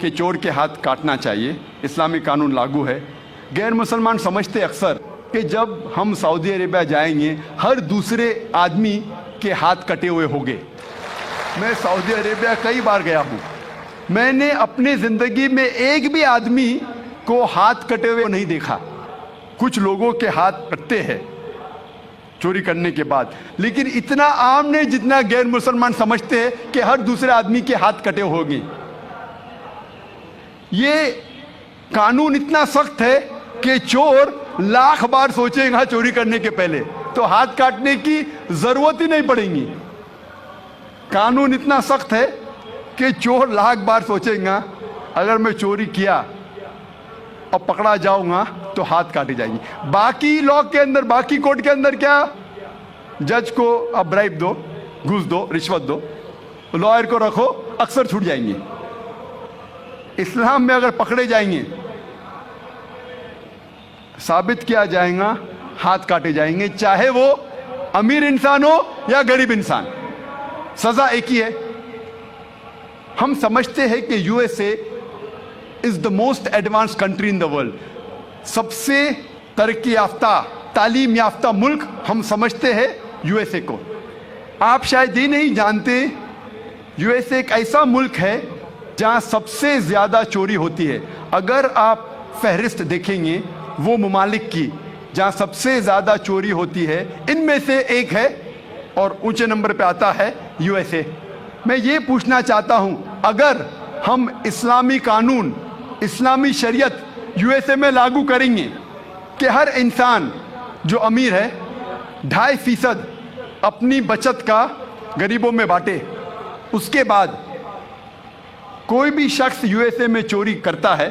کہ چور کے ہاتھ کاٹنا چاہیے، اسلامی قانون لاگو ہے۔ غیر مسلمان سمجھتے اکثر کہ جب ہم سعودی عربیہ جائیں گے ہر دوسرے آدمی کے ہاتھ کٹے ہوئے ہوں گے۔ میں سعودی عربیہ کئی بار گیا ہوں، میں نے اپنے زندگی میں ایک بھی آدمی کو ہاتھ کٹے ہوئے نہیں دیکھا۔ کچھ لوگوں کے ہاتھ کٹتے ہیں چوری کرنے کے بعد، لیکن اتنا عام نہیں جتنا غیر مسلمان سمجھتے ہیں کہ ہر دوسرے آدمی کے ہاتھ کٹے ہوں گے۔ یہ قانون اتنا سخت ہے کہ چور لاکھ بار سوچے گا چوری کرنے کے پہلے تو ہاتھ کاٹنے کی ضرورت ہی نہیں پڑے گی۔ قانون اتنا سخت ہے کہ چور لاکھ بار سوچے گا اگر میں چوری کیا اور پکڑا جاؤں گا تو ہاتھ کاٹی جائیں گی۔ باقی لاء کے اندر، باقی کوڈ کے اندر کیا، جج کو اب برائب دو، گھوس دو، رشوت دو، لائر کو رکھو، اکثر چھوٹ جائیں گے۔ اسلام میں اگر پکڑے جائیں گے، ثابت کیا جائے گا، ہاتھ کاٹے جائیں گے، چاہے وہ امیر انسان ہو یا غریب انسان، سزا ایک ہی ہے۔ ہم سمجھتے ہیں کہ U S A is the most advanced country in the world, سب سے ترقی یافتہ، تعلیم یافتہ ملک ہم سمجھتے ہیں یو ایس اے کو۔ آپ شاید یہ نہیں جانتے یو ایس اے ایک ایسا ملک ہے جہاں سب سے زیادہ چوری ہوتی ہے۔ اگر آپ فہرست دیکھیں گے وہ ممالک کی جہاں سب سے زیادہ چوری ہوتی ہے، ان میں سے ایک ہے اور اونچے نمبر پہ آتا ہے یو ایس اے۔ میں یہ پوچھنا چاہتا ہوں، اگر ہم اسلامی قانون، اسلامی شریعت یو ایس اے میں لاگو کریں گے کہ ہر انسان جو امیر ہے 2.5% اپنی بچت کا غریبوں میں بانٹے، اس کے بعد کوئی بھی شخص یو ایس اے میں چوری کرتا ہے،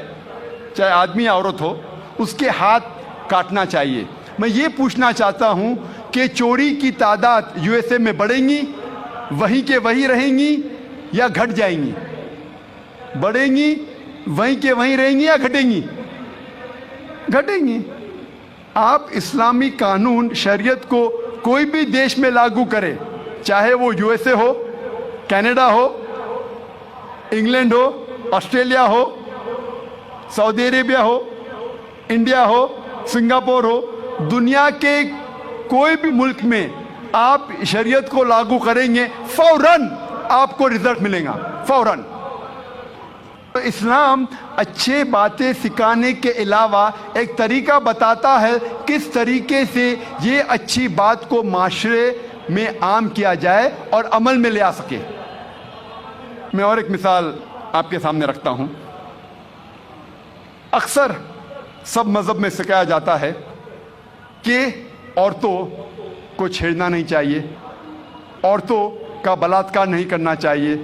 چاہے آدمی یا عورت ہو، اس کے ہاتھ کاٹنا چاہیے۔ میں یہ پوچھنا چاہتا ہوں کہ چوری کی تعداد یو ایس اے میں بڑھیں گی، وہیں کے وہیں رہیں گی یا گھٹ جائیں گی؟ بڑھیں گی، وہیں کے وہیں رہیں گی یا گھٹیں گی؟ گھٹیں گی۔ آپ اسلامی قانون شریعت کو کوئی بھی دیش میں لاگو کرے، چاہے وہ یو ایس اے ہو، کینیڈا ہو، انگلینڈ ہو، آسٹریلیا ہو، سعودی عربیہ ہو، انڈیا ہو، سنگاپور ہو، دنیا کے کوئی بھی ملک میں آپ شریعت کو لاگو کریں گے، فوراً آپ کو رزلٹ ملے گا، فوراً۔ اسلام اچھے باتیں سکھانے کے علاوہ ایک طریقہ بتاتا ہے کس طریقے سے یہ اچھی بات کو معاشرے میں عام کیا جائے اور عمل میں لے آ سکے۔ میں اور ایک مثال آپ کے سامنے رکھتا ہوں۔ اکثر سب مذہب میں سکھایا جاتا ہے کہ عورتوں کو چھیڑنا نہیں چاہیے، عورتوں کا بلاತ್ಕಾರ نہیں کرنا چاہیے،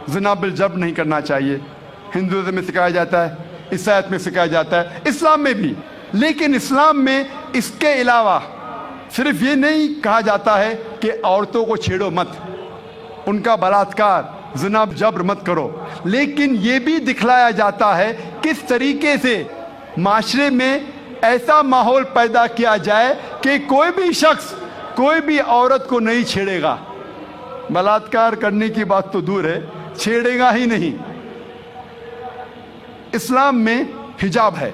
زنا بالجبر نہیں کرنا چاہیے۔ ہندوازم میں سکھایا جاتا ہے، عیسائیت میں سکھایا جاتا ہے، اسلام میں بھی۔ لیکن اسلام میں اس کے علاوہ صرف یہ نہیں کہا جاتا ہے کہ عورتوں کو چھیڑو مت، ان کا بلاತ್ಕಾರ، زنا جبر مت کرو، لیکن یہ بھی دکھلایا جاتا ہے کس طریقے سے معاشرے میں ایسا ماحول پیدا کیا جائے کہ کوئی بھی شخص کوئی بھی عورت کو نہیں چھیڑے گا۔ بلاತ್ಕಾರ کرنے کی بات تو دور ہے، چھیڑے گا ہی نہیں۔ اسلام میں حجاب ہے۔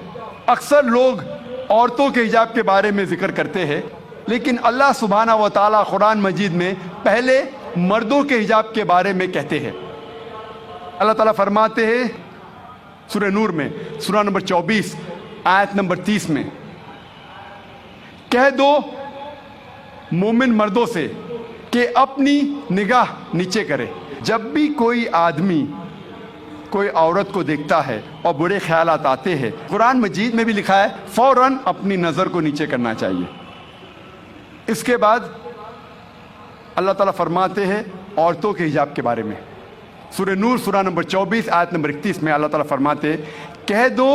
اکثر لوگ عورتوں کے حجاب کے بارے میں ذکر کرتے ہیں، لیکن اللہ سبحانہ و تعالیٰ قرآن مجید میں پہلے مردوں کے حجاب کے بارے میں کہتے ہیں۔ اللہ تعالیٰ فرماتے ہیں سورہ نور میں، سورہ نمبر 24 آیت نمبر 30 میں، کہہ دو مومن مردوں سے کہ اپنی نگاہ نیچے کرے۔ جب بھی کوئی آدمی کوئی عورت کو دیکھتا ہے اور برے خیالات آتے ہیں، قرآن مجید میں بھی لکھا ہے فوراً اپنی نظر کو نیچے کرنا چاہیے۔ اس کے بعد اللہ تعالیٰ فرماتے ہیں عورتوں کے حجاب کے بارے میں، سورہ نور سورہ نمبر 24 آیت نمبر 31 میں اللہ تعالیٰ فرماتے ہیں کہہ دو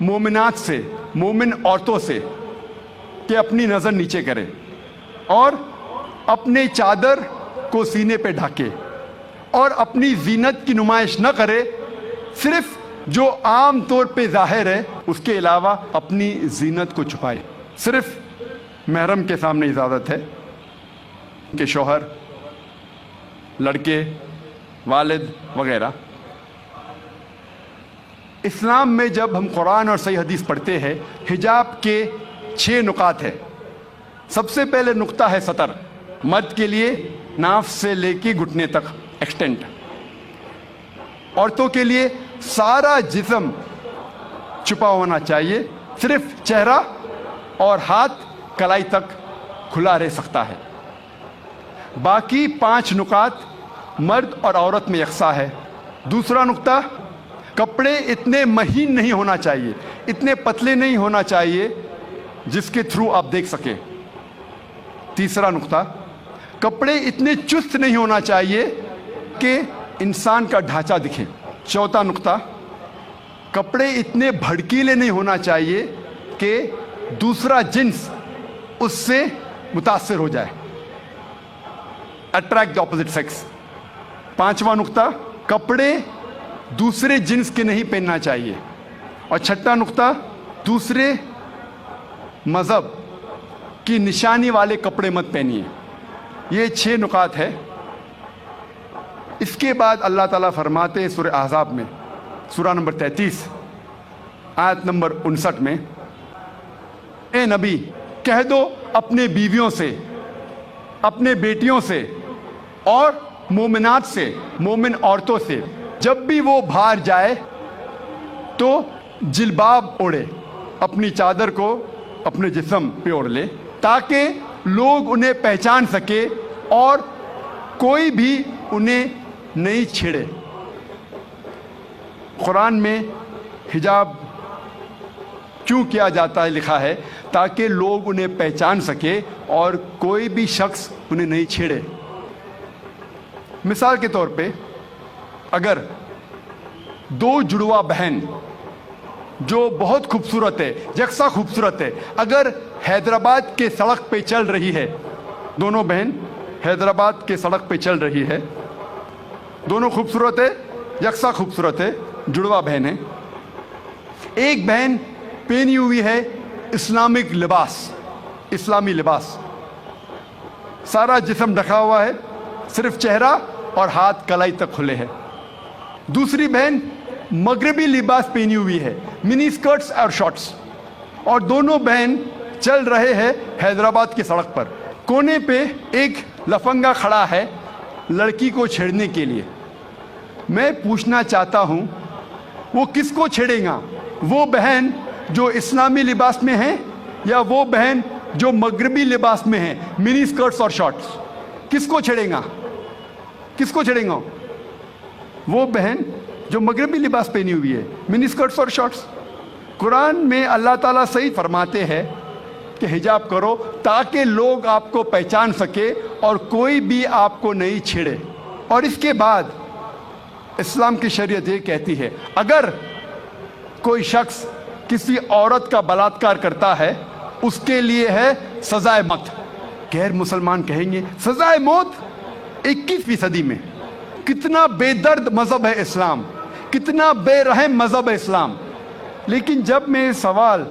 مومنات سے، مومن عورتوں سے کہ اپنی نظر نیچے کرے اور اپنے چادر کو سینے پہ ڈھکے اور اپنی زینت کی نمائش نہ کرے، صرف جو عام طور پہ ظاہر ہے، اس کے علاوہ اپنی زینت کو چھپائے۔ صرف محرم کے سامنے اجازت ہے کہ شوہر، لڑکے، والد وغیرہ۔ اسلام میں جب ہم قرآن اور صحیح حدیث پڑھتے ہیں حجاب کے 6 نکات ہیں. سب سے پہلے نقطہ ہے سطر. مرد کے لیے ناف سے لے کے گھٹنے تک ایکسٹینٹ. عورتوں کے لیے سارا جسم چھپا ہونا چاہیے, صرف چہرہ اور ہاتھ کلائی تک کھلا رہ سکتا ہے. باقی 5 نکات مرد اور عورت میں یکساں ہے. دوسرا نقطہ, کپڑے اتنے مہین نہیں ہونا چاہیے, اتنے پتلے نہیں ہونا چاہیے جس کے تھرو آپ دیکھ سکیں. تیسرا نقطہ, کپڑے اتنے چست نہیں ہونا چاہیے کہ انسان کا ڈھانچہ دکھے. چوتھا نقطہ, کپڑے اتنے بھڑکیلے نہیں ہونا چاہیے کہ دوسرا جنس اس سے متاثر ہو جائے, اٹریکٹ دی اپوزٹ سیکس. پانچواں نقطہ, کپڑے دوسرے جنس کے نہیں پہننا چاہیے. اور چھٹا نقطہ, دوسرے مذہب کی نشانی والے کپڑے مت پہنیے. یہ 6 نکات ہے. اس کے بعد اللہ تعالیٰ فرماتے ہیں سورہ احزاب میں, سورہ نمبر 33 آیت نمبر 59 میں, اے نبی کہہ دو اپنے بیویوں سے, اپنے بیٹیوں سے اور مومنات سے, مومن عورتوں سے, جب بھی وہ باہر جائے تو جلباب اوڑھے, اپنی چادر کو اپنے جسم پہ اوڑھ لے تاکہ لوگ انہیں پہچان سکے اور کوئی بھی انہیں نہیں چھیڑے. قرآن میں حجاب کیوں کیا جاتا ہے لکھا ہے تاکہ لوگ انہیں پہچان سکے اور کوئی بھی شخص انہیں نہیں چھیڑے. مثال کے طور پہ اگر 2 جڑواں بہن جو بہت خوبصورت ہے, یکساں خوبصورت ہے, اگر حیدرآباد کے سڑک پہ چل رہی ہے, دونوں بہن حیدرآباد کے سڑک پہ چل رہی ہے, دونوں خوبصورت ہے, یکساں خوبصورت ہے, جڑواں بہن ہے. ایک بہن پہنی ہوئی ہے اسلامک لباس, اسلامی لباس, سارا جسم ڈھکا ہوا ہے, صرف چہرہ اور ہاتھ کلائی تک کھلے ہیں. دوسری بہن مغربی لباس پہنی ہوئی ہے, منی اسکرٹس اور شارٹس, اور دونوں بہن چل رہے ہیں حیدرآباد کی سڑک پر. کونے پہ ایک لفنگا کھڑا ہے لڑکی کو چھیڑنے کے لیے. میں پوچھنا چاہتا ہوں وہ کس کو چھیڑے گا, وہ بہن جو اسلامی لباس میں ہے یا وہ بہن جو مغربی لباس میں ہے, منی اسکرٹس اور شارٹس؟ کس کو چھیڑے گا, کس کو چھیڑے گا؟ وہ بہن جو مغربی لباس پہنی ہوئی ہے, منی اسکرٹس اور شارٹس. قرآن میں اللہ تعالیٰ صحیح فرماتے ہیں کہ حجاب کرو تاکہ لوگ آپ کو پہچان سکے اور کوئی بھی آپ کو نہیں چھیڑے. اور اس کے بعد اسلام کی شریعت یہ کہتی ہے اگر کوئی شخص کسی عورت کا بلاತ್ಕಾರ کرتا ہے اس کے لیے ہے سزائے موت. غیر مسلمان کہیں گے سزائے موت 21ویں صدی میں. کتنا بے درد مذہب ہے اسلام, کتنا بے رحم مذہب ہے اسلام. لیکن جب میں یہ سوال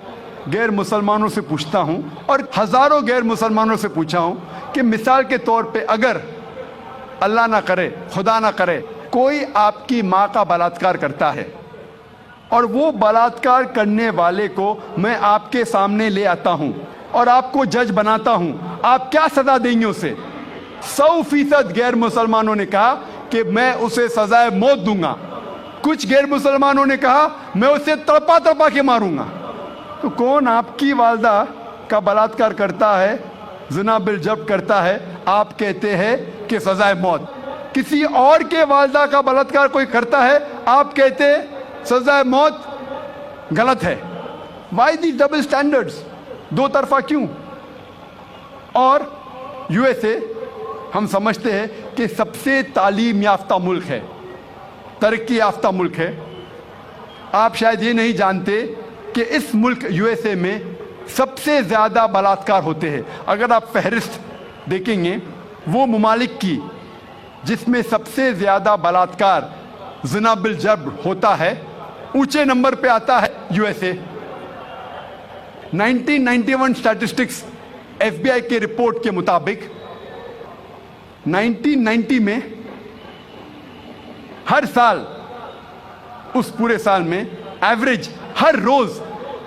غیر مسلمانوں سے پوچھتا ہوں, اور ہزاروں غیر مسلمانوں سے پوچھا ہوں کہ مثال کے طور پہ اگر اللہ نہ کرے, خدا نہ کرے, کوئی آپ کی ماں کا بلاತ್ಕಾರ کرتا ہے اور وہ بلاತ್ಕಾರ کرنے والے کو میں آپ کے سامنے لے آتا ہوں اور آپ کو جج بناتا ہوں, آپ کیا سزا دیں گے اسے؟ 100% غیر مسلمانوں نے کہا کہ میں اسے سزائے موت دوں گا. کچھ غیر مسلمانوں نے کہا میں اسے تڑپا تڑپا کے ماروں گا. تو کون آپ کی والدہ کا بلاತ್ಕಾರ کرتا ہے, زنا بالجبر کرتا ہے, آپ کہتے ہیں کہ سزائے موت. کسی اور کے والدہ کا بلاತ್ಕಾರ کوئی کرتا ہے, آپ کہتے ہیں سزائے موت غلط ہے. وائی دی ڈبل اسٹینڈرڈز, 2 طرفہ کیوں؟ اور یو ایس اے ہم سمجھتے ہیں کہ سب سے تعلیم یافتہ ملک ہے, ترقی یافتہ ملک ہے. آپ شاید یہ نہیں جانتے کہ اس ملک یو ایس اے میں سب سے زیادہ بلاತ್ಕಾರ ہوتے ہیں. اگر آپ فہرست دیکھیں گے وہ ممالک کی جس میں سب سے زیادہ بلاತ್ಕಾರ زنا بالجبر ہوتا ہے, اونچے نمبر پہ آتا ہے U S A. 1991 statistics F B I کے رپورٹ کے مطابق 1990 میں ہر سال, اس پورے سال میں ایوریج ہر روز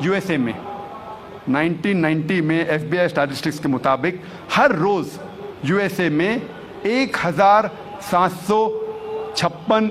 یو ایس اے میں. 1990 میں ایف بی آئی اسٹیٹسٹکس کے مطابق ہر روز یو ایس اے میں 1756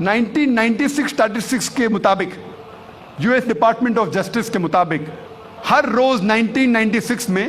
1996 اسٹیٹسٹکس کے مطابق U S department of justice کے مطابق ہر روز 1996 میں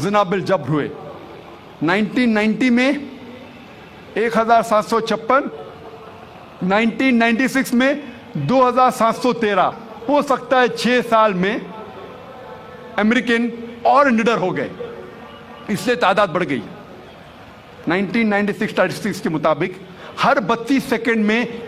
زنا بالجبر ہوئے. 1990 میں 1756, 1996 میں 2713. ہو سکتا ہے 6 سال میں امریکن اور نڈر ہو گئے, اس سے تعداد بڑھ گئی. 1996 اسٹیٹسٹکس کے مطابق ہر 32 سیکنڈ میں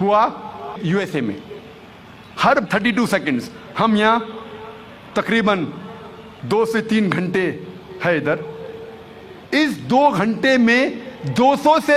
ہوا یو ایس اے میں, ہر 32 سیکنڈز. ہم یہاں تقریباً 2 سے 3 گھنٹے ہے ادھر. اس 2 گھنٹے میں 200 سے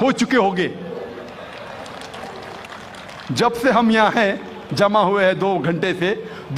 ہو چکے ہوں گے. جب سے ہم یہاں ہیں جمع ہوئے ہیں 2 گھنٹے سے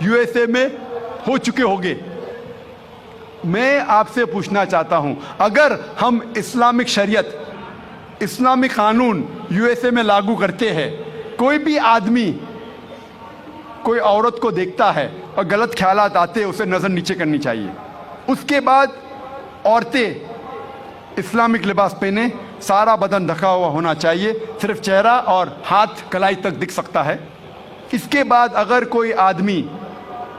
یو ایس اے میں ہو چکے ہوں گے. میں آپ سے پوچھنا چاہتا ہوں, اگر ہم اسلامک شریعت, اسلامی قانون یو ایس اے میں لاگو کرتے ہیں, کوئی بھی آدمی کوئی عورت کو دیکھتا ہے اور غلط خیالات آتے اسے نظر نیچے کرنی چاہیے. اس کے بعد عورتیں اسلامک لباس پہنے, سارا بدن ڈھکا ہوا ہونا چاہیے, صرف چہرہ اور ہاتھ کلائی تک دکھ سکتا ہے. اس کے بعد اگر کوئی آدمی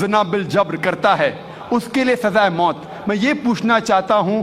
زنا بالجبر کرتا ہے, اس کے لیے سزائے موت. میں یہ پوچھنا چاہتا ہوں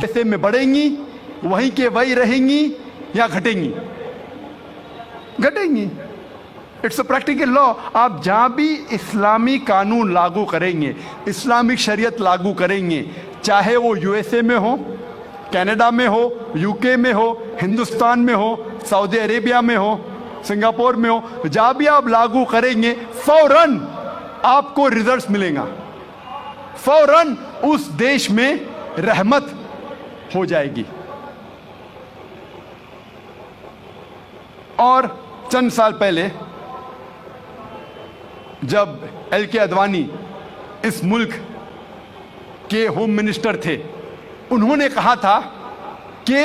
جیسے میں بڑھیں گی وہیں کے وہی رہیں گی یا گھٹیں گی؟ گھٹیں گی. اٹس اے پریکٹیکل لا. آپ جہاں بھی اسلامی قانون لاگو کریں گے, اسلامک شریعت لاگو کریں گے, چاہے وہ یو ایس اے میں ہو, کینیڈا میں ہو, یو کے میں ہو, ہندوستان میں ہو, سعودی عربیہ میں ہو, سنگاپور میں ہو, جہاں بھی آپ لاگو کریں گے فوراً آپ کو ریزلٹس ملیں گا, فوراً اس دیش میں رحمت ہو جائے گی. اور چند سال پہلے جب ایل کے اڈوانی اس ملک کے ہوم منسٹر تھے, انہوں نے کہا تھا کہ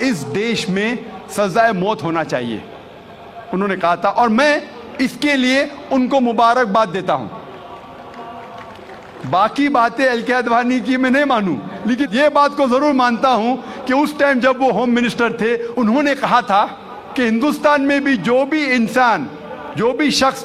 اس دیش میں سزائے موت ہونا چاہیے. انہوں نے کہا تھا, اور میں اس کے لیے ان کو مبارکباد دیتا ہوں. باقی باتیں ایل کے اڈوانی کی میں نہیں مانوں, لیکن یہ بات کو ضرور مانتا ہوں کہ اس ٹائم جب وہ ہوم منسٹر تھے انہوں نے کہا تھا کہ ہندوستان میں بھی جو بھی انسان, جو بھی شخص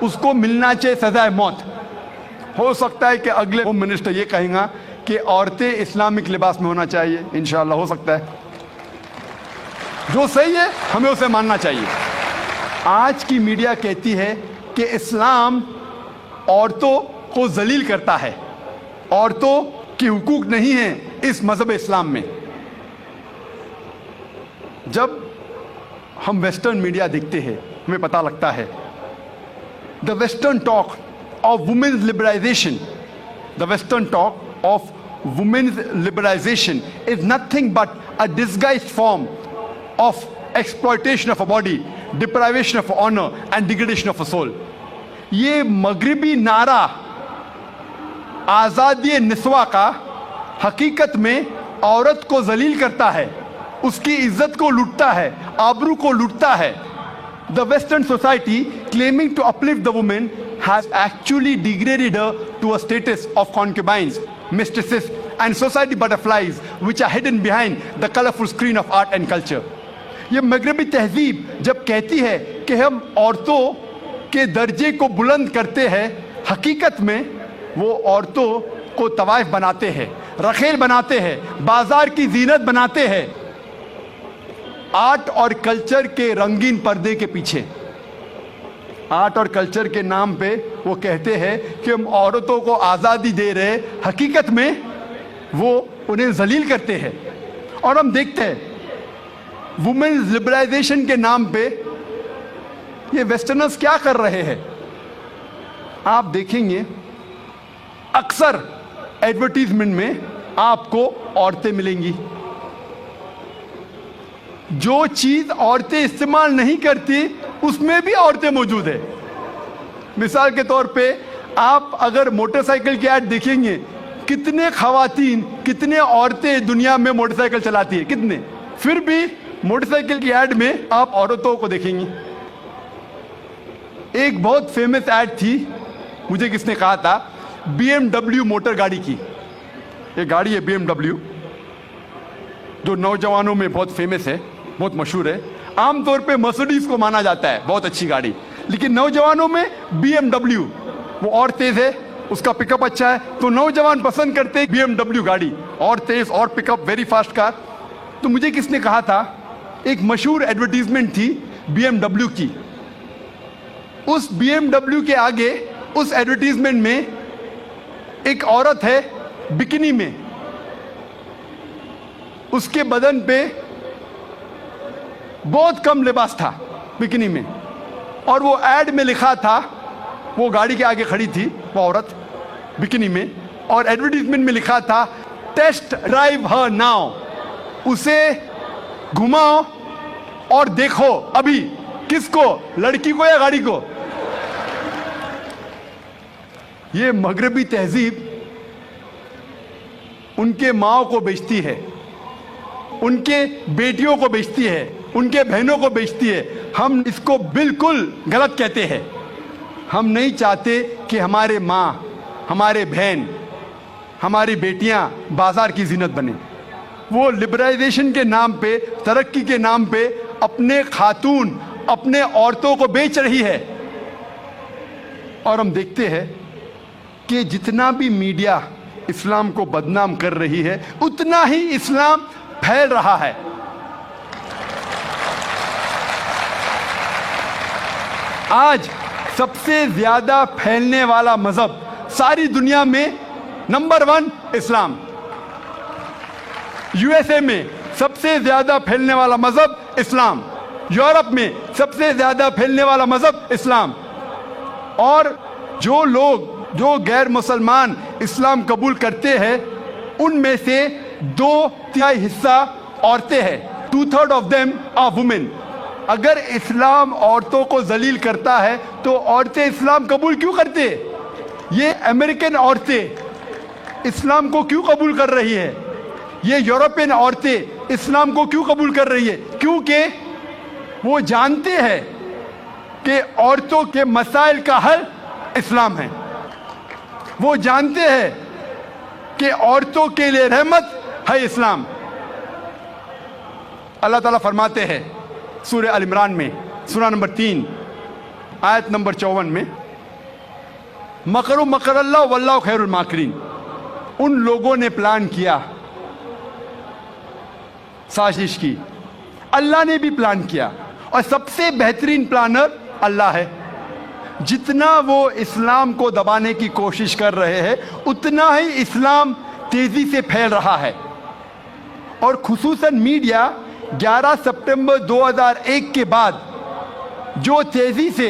اس کو ملنا چاہیے سزائے موت. ہو سکتا ہے کہ اگلے ہوم منسٹر یہ کہیں گا کہ عورتیں اسلامک لباس میں ہونا چاہیے, انشاءاللہ ہو سکتا ہے. جو صحیح ہے ہمیں اسے ماننا چاہیے. آج کی میڈیا کہتی ہے کہ اسلام عورتوں کو ذلیل کرتا ہے, عورتوں کی حقوق نہیں ہیں اس مذہب اسلام میں. جب ہم ویسٹرن میڈیا دیکھتے ہیں ہمیں پتہ لگتا ہے the western talk of women's liberalization, the western talk of women's liberalization is nothing but a disguised form of exploitation of a body, deprivation of honor and degradation of a soul. یہ مغربی نعرہ آزادی نسواں کا حقیقت میں عورت کو ذلیل کرتا ہے, اس کی عزت کو لوٹتا ہے, آبرو کو لوٹتا ہے. The Western society claiming to uplift the woman has actually degraded her to a status of concubines, mistresses and society butterflies which are hidden behind the colorful screen of art and culture. یہ مغربی تہذیب جب کہتی ہے کہ ہم عورتوں کے درجے کو بلند کرتے ہیں, حقیقت میں وہ عورتوں کو طوائف بناتے ہیں, رخیل بناتے ہیں, بازار کی زینت بناتے ہیں, آرٹ اور کلچر کے رنگین پردے کے پیچھے. آرٹ اور کلچر کے نام پہ وہ کہتے ہیں کہ ہم عورتوں کو آزادی دے رہے, حقیقت میں وہ انہیں ذلیل کرتے ہیں. اور ہم دیکھتے ہیں وومنز لبرائزیشن کے نام پہ یہ ویسٹرنرز کیا کر رہے ہیں. آپ دیکھیں گے اکثر ایڈورٹیزمنٹ میں آپ کو عورتیں ملیں گی, جو چیز عورتیں استعمال نہیں کرتی اس میں بھی عورتیں موجود ہیں. مثال کے طور پہ آپ اگر موٹر سائیکل کی ایڈ دیکھیں گے, کتنے خواتین, کتنے عورتیں دنیا میں موٹر سائیکل چلاتی ہیں, کتنے. پھر بھی موٹر سائیکل کی ایڈ میں آپ عورتوں کو دیکھیں گے. ایک بہت فیمس ایڈ تھی, مجھے کس نے کہا تھا, بی ایم ڈبلیو موٹر گاڑی کی. یہ گاڑی ہے بی ایم ڈبلیو, جو نوجوانوں میں بہت فیمس ہے, بہت مشہور ہے. عام طور پہ مرسڈیز کو مانا جاتا ہے بہت اچھی گاڑی, لیکن نوجوانوں میں بی ایم ڈبلیو, وہ اور تیز ہے, اس کا پک اپ اچھا ہے, تو نوجوان پسند کرتے ہیں بی ایم ڈبلیو گاڑی, اور تیز اور پک اپ, ویری فاسٹ کار. تو مجھے کس نے کہا تھا, ایک مشہور ایڈورٹیزمنٹ تھی بی ایم ڈبلیو کی. اس بی ایم ڈبلیو کے آگے اس ایڈورٹیزمنٹ میں ایک عورت ہے بکینی میں, اس کے بدن پہ بہت کم لباس تھا بکینی میں, اور وہ ایڈ میں لکھا تھا, وہ گاڑی کے آگے کھڑی تھی وہ عورت بکینی میں, اور ایڈورٹیزمنٹ میں لکھا تھا ٹیسٹ ڈرائیو ہر ناؤ, اسے گھماؤ اور دیکھو ابھی. کس کو, لڑکی کو یا گاڑی کو؟ یہ مغربی تہذیب ان کے ماؤں کو بیچتی ہے, ان کے بیٹیوں کو بیچتی ہے, ان کے بہنوں کو بیچتی ہے. ہم اس کو بالکل غلط کہتے ہیں. ہم نہیں چاہتے کہ ہمارے ماں, ہمارے بہن, ہماری بیٹیاں بازار کی زینت بنیں. وہ لبرائزیشن کے نام پہ, ترقی کے نام پہ اپنے خاتون, اپنے عورتوں کو بیچ رہی ہے. اور ہم دیکھتے ہیں کہ جتنا بھی میڈیا اسلام کو بدنام کر رہی ہے, اتنا ہی اسلام پھیل رہا ہے. آج سب سے زیادہ پھیلنے والا مذہب ساری دنیا میں number 1 Islam. You S A میں سب سے زیادہ پھیلنے والا مذہب اسلام, یورپ میں سب سے زیادہ پھیلنے والا مذہب اسلام. اور جو لوگ, جو غیر مسلمان اسلام قبول کرتے ہیں, ان میں سے 2/3 حصہ عورتیں ہیں. 2/3 آف دیم آر وومن. اگر اسلام عورتوں کو ذلیل کرتا ہے تو عورتیں اسلام قبول کیوں کرتے؟ یہ امریکن عورتیں اسلام کو کیوں قبول کر رہی ہے؟ یہ یورپین عورتیں اسلام کو کیوں قبول کر رہی ہے؟ کیونکہ وہ جانتے ہیں کہ عورتوں کے مسائل کا حل اسلام ہے. وہ جانتے ہیں کہ عورتوں کے لیے رحمت ہے اسلام. اللہ تعالیٰ فرماتے ہیں سورہ ال عمران میں, سورہ نمبر 3 آیت نمبر 54 میں, مکروا مکر اللہ واللہ خیر الماکرین. ان لوگوں نے پلان کیا, سازش کی, اللہ نے بھی پلان کیا, اور سب سے بہترین پلانر اللہ ہے. جتنا وہ اسلام کو دبانے کی کوشش کر رہے ہیں, اتنا ہی اسلام تیزی سے پھیل رہا ہے. اور خصوصاً میڈیا 11 سپٹمبر 2001 کے بعد جو تیزی سے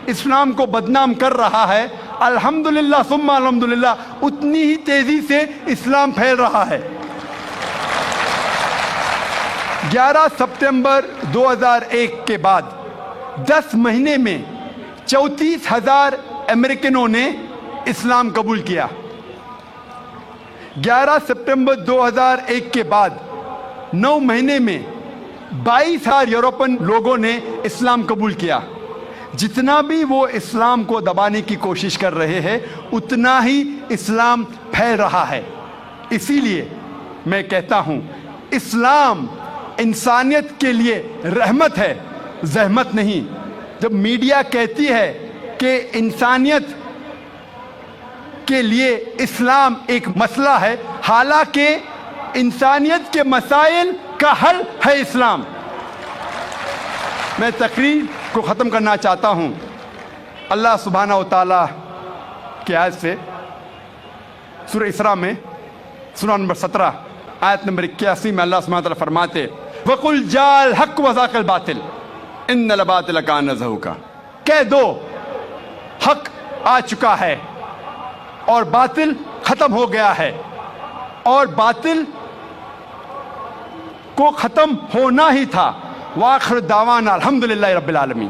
اسلام کو بدنام کر رہا ہے, الحمدللہ ثم الحمدللہ, اتنی ہی تیزی سے اسلام پھیل رہا ہے. 11 سپٹمبر 2001 کے بعد 10 مہینے میں 34,000 امریکنوں نے اسلام قبول کیا. 11 سپٹمبر 2001 کے بعد 9 مہینے میں 22,000 یورپین لوگوں نے اسلام قبول کیا. جتنا بھی وہ اسلام کو دبانے کی کوشش کر رہے ہیں, اتنا ہی اسلام پھیل رہا ہے. اسی لیے میں کہتا ہوں, اسلام انسانیت کے لیے رحمت ہے, زحمت نہیں. جب میڈیا کہتی ہے کہ انسانیت کے لیے اسلام ایک مسئلہ ہے, حالانکہ انسانیت کے مسائل کا حل ہے اسلام. میں تقریر کو ختم کرنا چاہتا ہوں. اللہ سبحانہ و تعالیٰ کی آیت سے, سورہ اسراء میں سورہ نمبر 17 آیت نمبر 81 میں اللہ سبحانہ و تعالیٰ فرماتے, وَقُلْ جَاءَ الْحَقُّ وَزَاقَ الْبَاطِلُ إِنَّ الْبَاطِلَ كَانَ زَهُوقًا. کہہ دو حق آ چکا ہے اور باطل ختم ہو گیا ہے, اور باطل کو ختم ہونا ہی تھا. واخر دعوانا الحمدللہ رب العالمین.